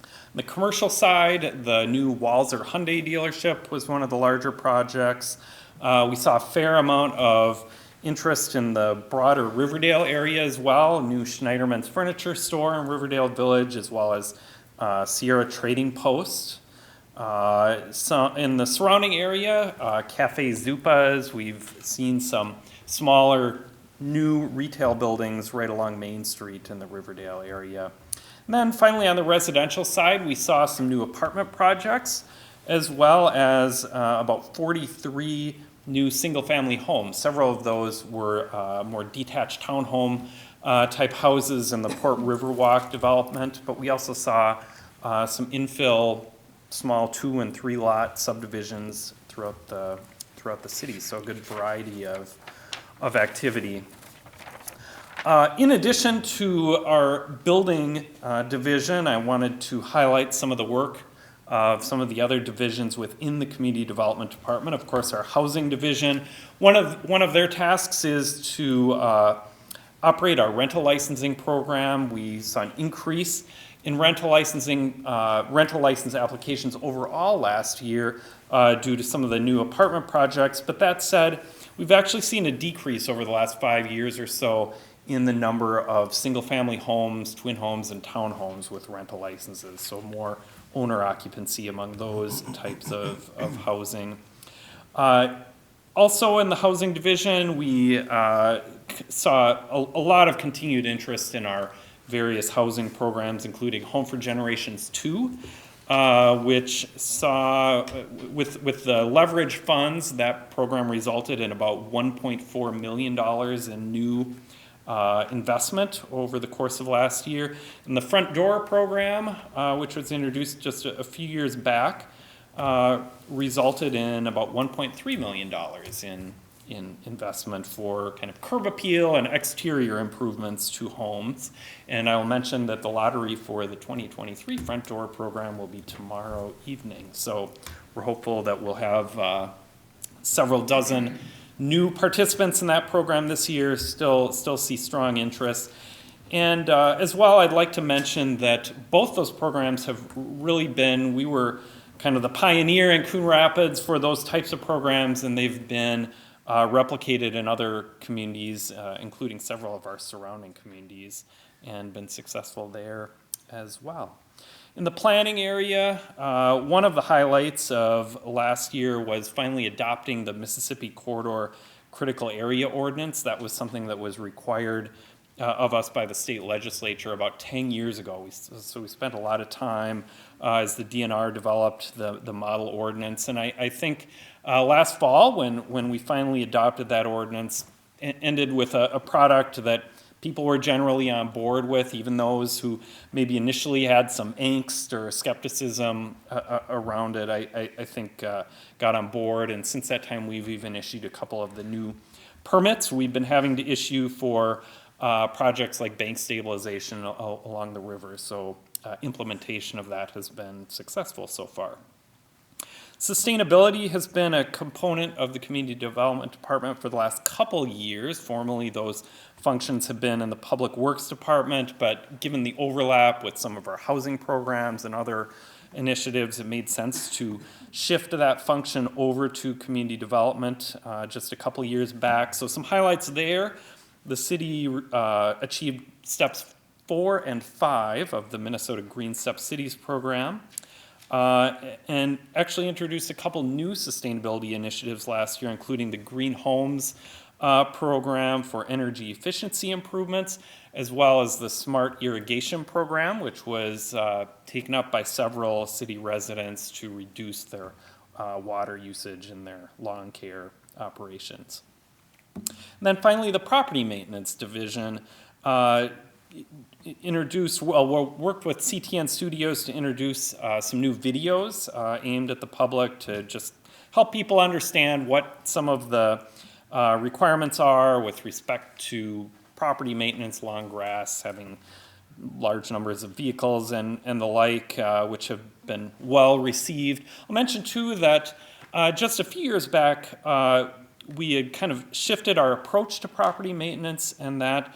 On the commercial side, the new Walzer Hyundai dealership was one of the larger projects. We saw a fair amount of interest in the broader Riverdale area as well. New Schneiderman's Furniture Store in Riverdale Village, as well as Sierra Trading Post. So in the surrounding area, Cafe Zupas, we've seen some smaller new retail buildings right along Main Street in the Riverdale area. And then finally on the residential side, we saw some new apartment projects, as well as about 43 new single-family homes. Several of those were more detached townhome type houses in the Port Riverwalk development, but we also saw some infill small 2 and 3 lot subdivisions throughout the city. So a good variety of activity. In addition to our building division, I wanted to highlight some of the work of some of the other divisions within the Community Development Department. Of course, our housing division, one of their tasks is to operate our rental licensing program. We saw an increase in rental license applications overall last year due to some of the new apartment projects. But that said, we've actually seen a decrease over the last 5 years or so in the number of single-family homes, twin homes, and townhomes with rental licenses. So more owner occupancy among those types of housing. Also in the housing division, we saw a lot of continued interest in our various housing programs, including Home for Generations 2, which saw, with the leverage funds, that program resulted in about $1.4 million in new investment over the course of last year. And the Front Door program, which was introduced just a few years back, resulted in about $1.3 million in investment for kind of curb appeal and exterior improvements to homes. And I will mention that the lottery for the 2023 Front Door program will be tomorrow evening. So we're hopeful that we'll have several dozen new participants in that program this year. Still see strong interest. And as well, I'd like to mention that both those programs have really been, we were kind of the pioneer in Coon Rapids for those types of programs, and they've been replicated in other communities, including several of our surrounding communities, and been successful there as well. In the planning area, one of the highlights of last year was finally adopting the Mississippi Corridor Critical Area Ordinance. That was something that was required of us by the state legislature about 10 years ago. So we spent a lot of time as the DNR developed the model ordinance. And I think last fall, when we finally adopted that ordinance, ended with a product that people were generally on board with, even those who maybe initially had some angst or skepticism around it, I think got on board. And since that time, we've even issued a couple of the new permits we've been having to issue for projects like bank stabilization along the river. So implementation of that has been successful so far. Sustainability has been a component of the Community Development Department for the last couple years. Formerly, those functions have been in the Public Works Department, but given the overlap with some of our housing programs and other initiatives, it made sense to shift that function over to Community Development just a couple years back. So some highlights there. The city achieved steps 4 and 5 of the Minnesota Green Step Cities program. And actually introduced a couple new sustainability initiatives last year, including the Green Homes program for energy efficiency improvements, as well as the Smart Irrigation program, which was taken up by several city residents to reduce their water usage in their lawn care operations. And then finally, the Property Maintenance Division worked with CTN Studios to introduce some new videos aimed at the public to just help people understand what some of the requirements are with respect to property maintenance, lawn grass, having large numbers of vehicles and the like, which have been well received. I'll mention too that just a few years back, we had kind of shifted our approach to property maintenance, and that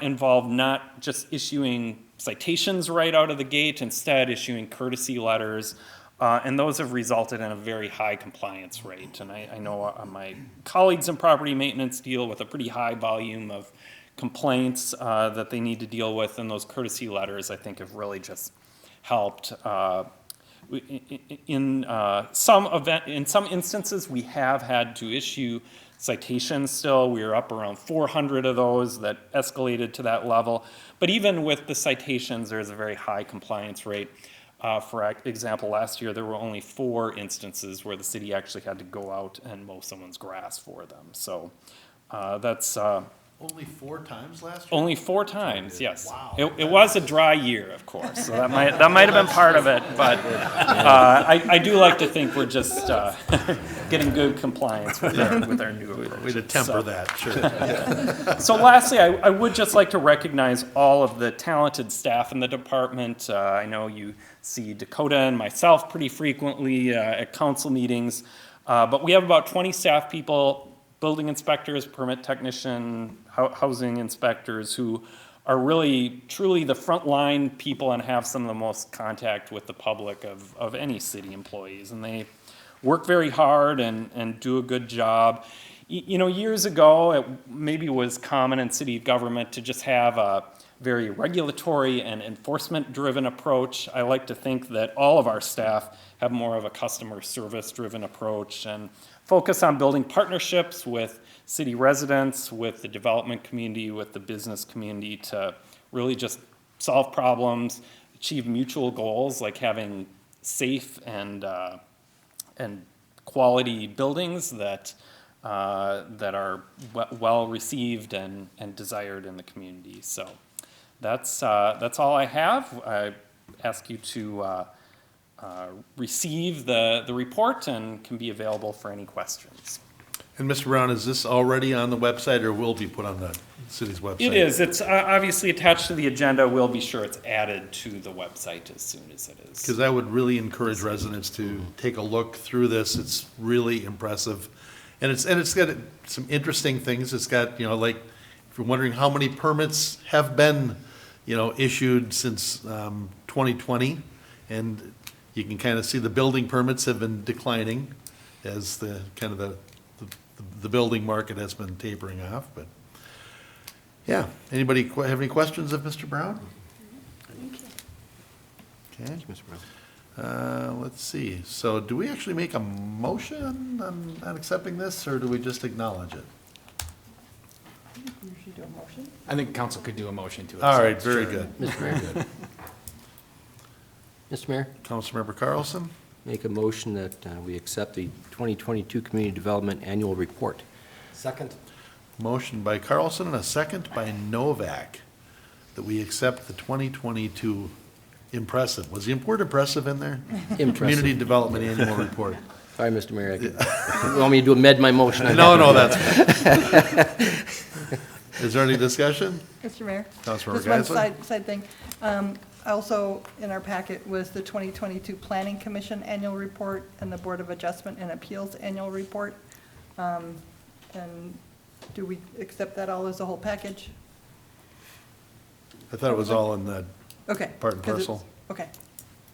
involved not just issuing citations right out of the gate, instead issuing courtesy letters, and those have resulted in a very high compliance rate. And I know my colleagues in property maintenance deal with a pretty high volume of complaints that they need to deal with, and those courtesy letters, I think, have really just helped. In some instances, we have had to issue citations still. We are up around 400 of those that escalated to that level. But even with the citations, there's a very high compliance rate. For example, last year there were only 4 instances where the city actually had to go out and mow someone's grass for them. So that's Only 4 times last year? Only 4 times, yes. Wow. It was a dry year, of course, so that might have been part of it, but I do like to think we're just getting good compliance with our new approach. Way to temper that, sure. So lastly, I would just like to recognize all of the talented staff in the department. I know you see Dakota and myself pretty frequently at council meetings, but we have about 20 staff people, building inspectors, permit technician, housing inspectors who are really, truly the frontline people and have some of the most contact with the public of any city employees. And they work very hard and do a good job. You know, years ago, it maybe was common in city government to just have a very regulatory and enforcement-driven approach. I like to think that all of our staff have more of a customer service-driven approach and focus on building partnerships with city residents, with the development community, with the business community to really just solve problems, achieve mutual goals like having safe and quality buildings that are well received and desired in the community. So that's all I have. I ask you to receive the report and can be available for any questions. And Mr. Brown, is this already on the website or will be put on the city's website? It is. It's obviously attached to the agenda. We'll be sure it's added to the website as soon as it is. Because I would really encourage residents to take a look through this. It's really impressive. And it's got some interesting things. It's got, you know, like, if you're wondering how many permits have been, you know, issued since 2020, and you can kind of see the building permits have been declining as the kind of the building market has been tapering off. But yeah, anybody have any questions of Mr. Brown? Okay. Mr. Brown. Let's see. So do we actually make a motion on accepting this, or do we just acknowledge it? Usually do a motion. I think council could do a motion to accept. All right, very good. Mr. Mayor. Mr. Mayor, Councilmember Carlson? make a motion that we accept the 2022 Community Development Annual Report. Second. Motion by Carlson and a second by Novak that we accept the 2022 impressive. Was the word impressive in there? Impressive. Community Development Annual Report. Sorry, Mr. Mayor. You want me to amend my motion? No, that's fine. Is there any discussion? Mr. Mayor? Councilmember Just one Geisler? side thing. Also, in our packet was the 2022 Planning Commission Annual Report and the Board of Adjustment and Appeals Annual Report. And do we accept that all as a whole package? I thought it was all in the Okay. part and 'cause it's- parcel. Okay,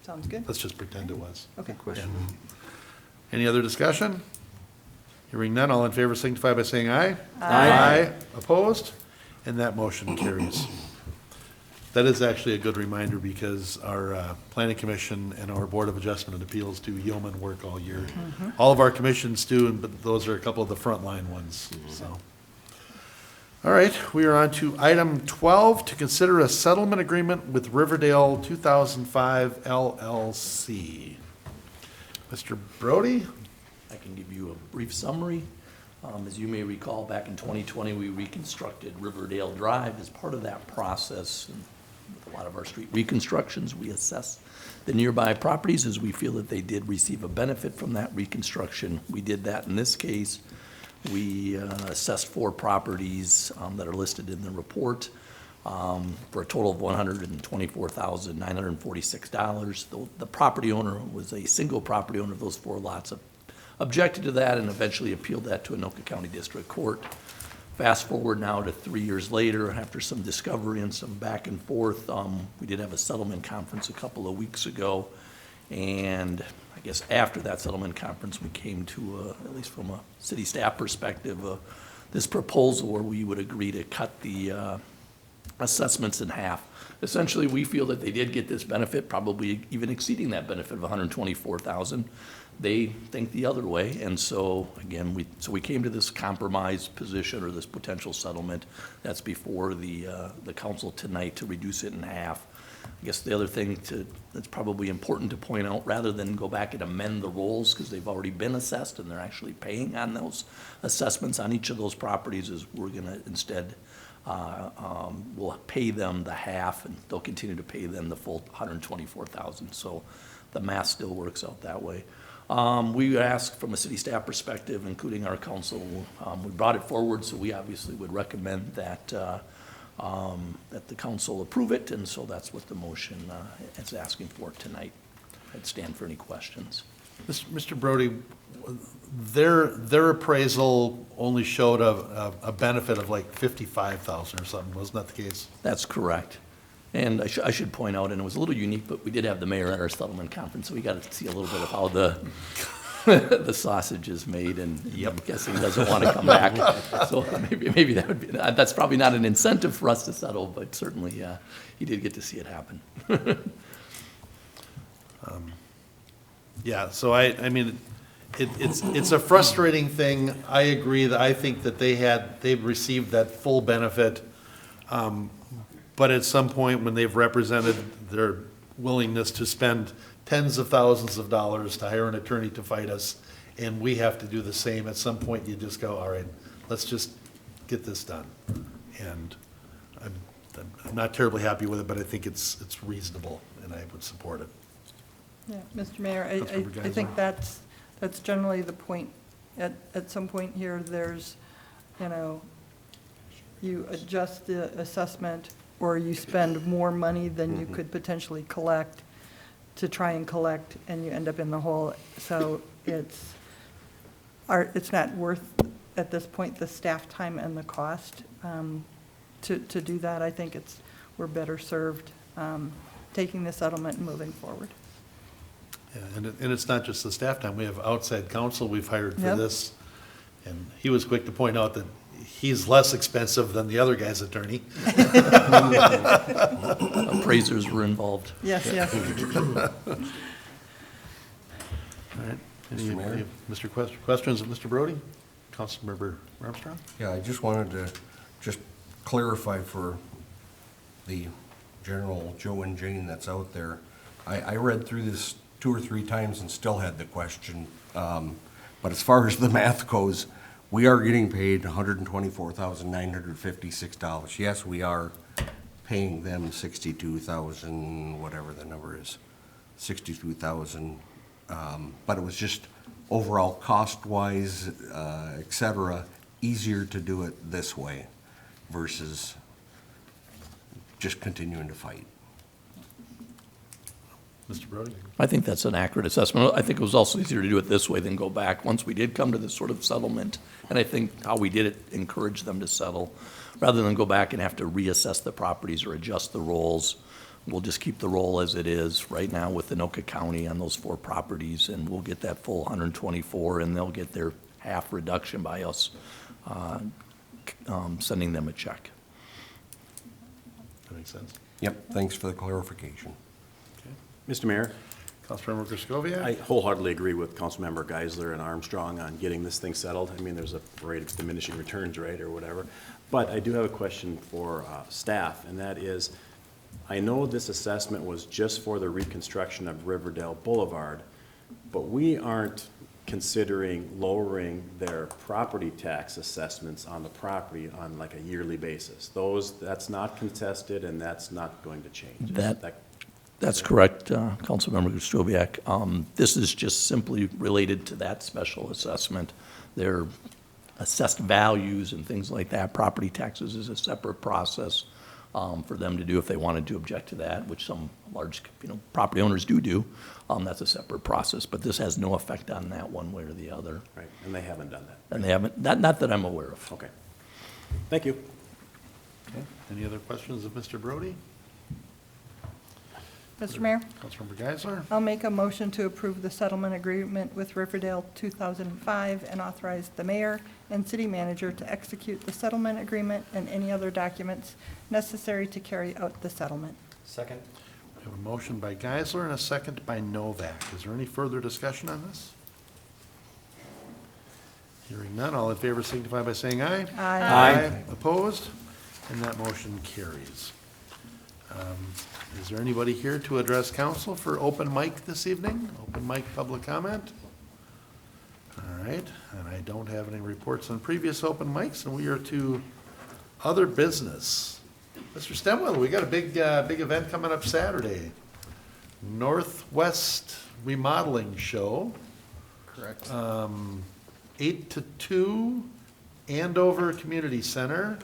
sounds good. Let's just pretend it was. Okay. Question. Any other discussion? Hearing none, all in favor signify by saying aye. Aye. Opposed? And that motion carries. That is actually a good reminder because our planning commission and our board of adjustment and appeals do yeoman work all year. All of our commissions do, but those are a couple of the frontline ones, so. All right, we are on to item 12, to consider a settlement agreement with Riverdale 2005 LLC. Mr. Brody? I can give you a brief summary. As you may recall, back in 2020, we reconstructed Riverdale Drive. As part of that process, and with a lot of our street reconstructions, we assess the nearby properties as we feel that they did receive a benefit from that reconstruction. We did that in this case. We assessed 4 properties that are listed in the report for a total of $124,946. The property owner was a single property owner of those 4 lots, objected to that and eventually appealed that to Anoka County District Court. Fast forward now to 3 years later, after some discovery and some back and forth, we did have a settlement conference a couple of weeks ago. And I guess after that settlement conference, we came to, at least from a city staff perspective, this proposal where we would agree to cut the assessments in half. Essentially, we feel that they did get this benefit, probably even exceeding that benefit of $124,000. They think the other way, and so again, we came to this compromise position or this potential settlement that's before the council tonight to reduce it in half. I guess the other thing that's probably important to point out, rather than go back and amend the rolls because they've already been assessed and they're actually paying on those assessments on each of those properties, is we're going to instead we'll pay them the half, and they'll continue to pay them the full $124,000. So the math still works out that way. We asked from a city staff perspective, including our council, we brought it forward, so we obviously would recommend that that the council approve it, and so that's what the motion is asking for tonight. I'd stand for any questions. Mr. Brody, their appraisal only showed a benefit of like 55,000 or something, wasn't that the case? That's correct. And I should point out, and it was a little unique, but we did have the mayor at our settlement conference, so we got to see a little bit of how the sausage is made, and I'm guessing he doesn't want to come back. So maybe that would be, that's probably not an incentive for us to settle, but certainly he did get to see it happen. Yeah, so I mean, it's a frustrating thing. I agree that I think that they've received that full benefit. But at some point, when they've represented their willingness to spend tens of thousands of dollars to hire an attorney to fight us, and we have to do the same, at some point you just go, all right, let's just get this done. And I'm not terribly happy with it, but I think it's reasonable, and I would support it. Yeah, Mr. Mayor, I think that's generally the point. At some point here, there's, you adjust the assessment, or you spend more money than you could potentially collect to try and collect, and you end up in the hole. So it's not worth, at this point, the staff time and the cost to do that. I think we're better served taking the settlement and moving forward. Yeah, and it's not just the staff time. We have outside counsel we've hired for Yep. this. And he was quick to point out that he's less expensive than the other guy's attorney. Appraisers were involved. Yes, yes. All right. Any questions of Mr. Brody? Councilmember Armstrong? Yeah, I just wanted to just clarify for the general Joe and Jane that's out there. I read through this 2 or 3 times and still had the question. But as far as the math goes, we are getting paid $124,956. Yes, we are paying them $62,000, whatever the number is, $62,000. But it was just overall cost-wise, et cetera, easier to do it this way versus just continuing to fight. Mr. Brody? I think that's an accurate assessment. I think it was also easier to do it this way than go back once we did come to this sort of settlement. And I think how we did it encouraged them to settle, rather than go back and have to reassess the properties or adjust the rolls. We'll just keep the roll as it is right now with Anoka County on those 4 properties, and we'll get that full 124, and they'll get their half reduction by us sending them a check. That makes sense. Yep, thanks for the clarification. Mr. Mayor? Councilmember Griscoviac? I wholeheartedly agree with Councilmember Geisler and Armstrong on getting this thing settled. I mean, there's a rate of diminishing returns, right, or whatever. But I do have a question for staff, and that is, I know this assessment was just for the reconstruction of Riverdale Boulevard, but we aren't considering lowering their property tax assessments on the property on like a yearly basis. That's not contested, and that's not going to change. That's correct, Councilmember Griscoviac. This is just simply related to that special assessment. Their assessed values and things like that. Property taxes is a separate process for them to do if they wanted to object to that, which some large property owners do. That's a separate process, but this has no effect on that one way or the other. Right, and they haven't done that. And they haven't, not that I'm aware of. Okay. Thank you. Okay. Any other questions of Mr. Brody? Mr. Mayor? Councilmember Geisler? I'll make a motion to approve the settlement agreement with Riverdale 2005 and authorize the mayor and city manager to execute the settlement agreement and any other documents necessary to carry out the settlement. Second. We have a motion by Geisler and a second by Novak. Is there any further discussion on this? Hearing none, all in favor signify by saying aye. Aye. Aye. Opposed? And that motion carries. Is there anybody here to address council for open mic this evening? Open mic public comment? All right, and I don't have any reports on previous open mics, and we are to Other business. Mr. Stemwell, we got a big event coming up Saturday. Northwest Remodeling Show. Correct. 8 to 2, Andover Community Center.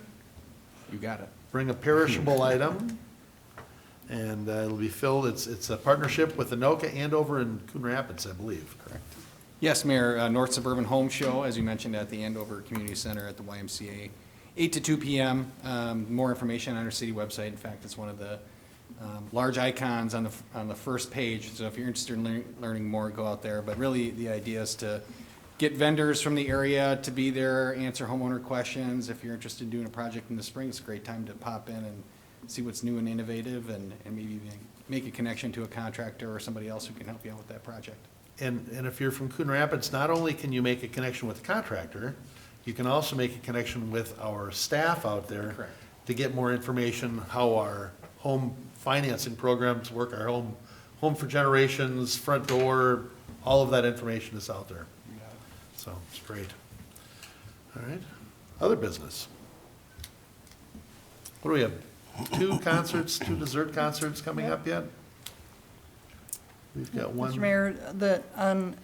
You got it. Bring a perishable item. And it'll be filled, it's a partnership with Anoka, Andover, and Coon Rapids, I believe. Correct. Yes, Mayor, North Suburban Home Show, as you mentioned, at the Andover Community Center at the YMCA, 8 to 2 p.m. More information on our city website. In fact, it's one of the large icons on the first page. So if you're interested in learning more, go out there. But really, the idea is to get vendors from the area to be there, answer homeowner questions. If you're interested in doing a project in the spring, it's a great time to pop in and see what's new and innovative, and maybe make a connection to a contractor or somebody else who can help you out with that project. And if you're from Coon Rapids, not only can you make a connection with the contractor, you can also make a connection with our staff out there. Correct. To get more information, how our home financing programs work, our home for generations, front door, all of that information is out there. So it's great. All right. Other business. What do we have? 2 concerts, 2 dessert concerts coming up yet? We've got one. Mr. Mayor, on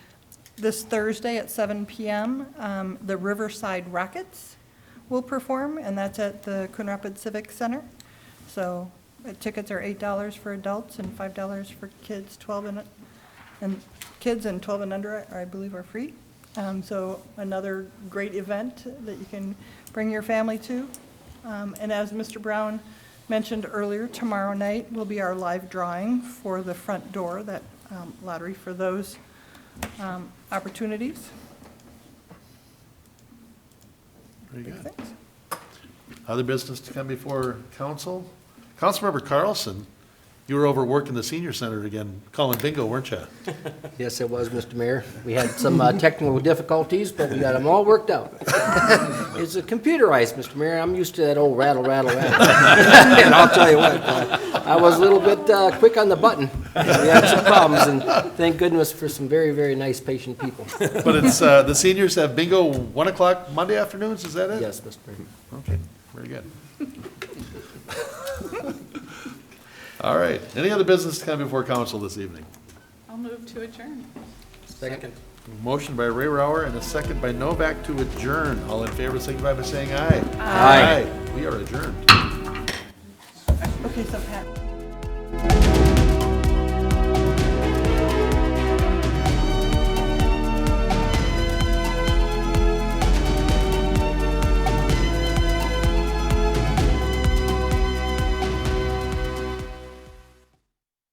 this Thursday at 7 p.m., the Riverside Rockets will perform, and that's at the Coon Rapids Civic Center. So tickets are $8 for adults and $5 for kids 12 and kids and 12 and under, I believe, are free. So another great event that you can bring your family to. And as Mr. Brown mentioned earlier, tomorrow night will be our live drawing for the front door, that lottery for those opportunities. Very good. Other business to come before council? Councilmember Carlson, you were over working the senior center again, calling bingo, weren't you? Yes, it was, Mr. Mayor. We had some technical difficulties, but we got them all worked out. It's a computerized, Mr. Mayor. I'm used to that old rattle, rattle, rattle. And I'll tell you what, I was a little bit quick on the button. We had some problems, and thank goodness for some very, very nice, patient people. But it's, the seniors have bingo 1 o'clock Monday afternoons, is that it? Yes, Mr. Mayor. Okay, very good. All right, any other business to come before council this evening? I'll move to adjourn. Second. Motion by Ray Rauer and a second by Novak to adjourn. All in favor, signify by saying aye. Aye. We are adjourned. Okay, so Pat.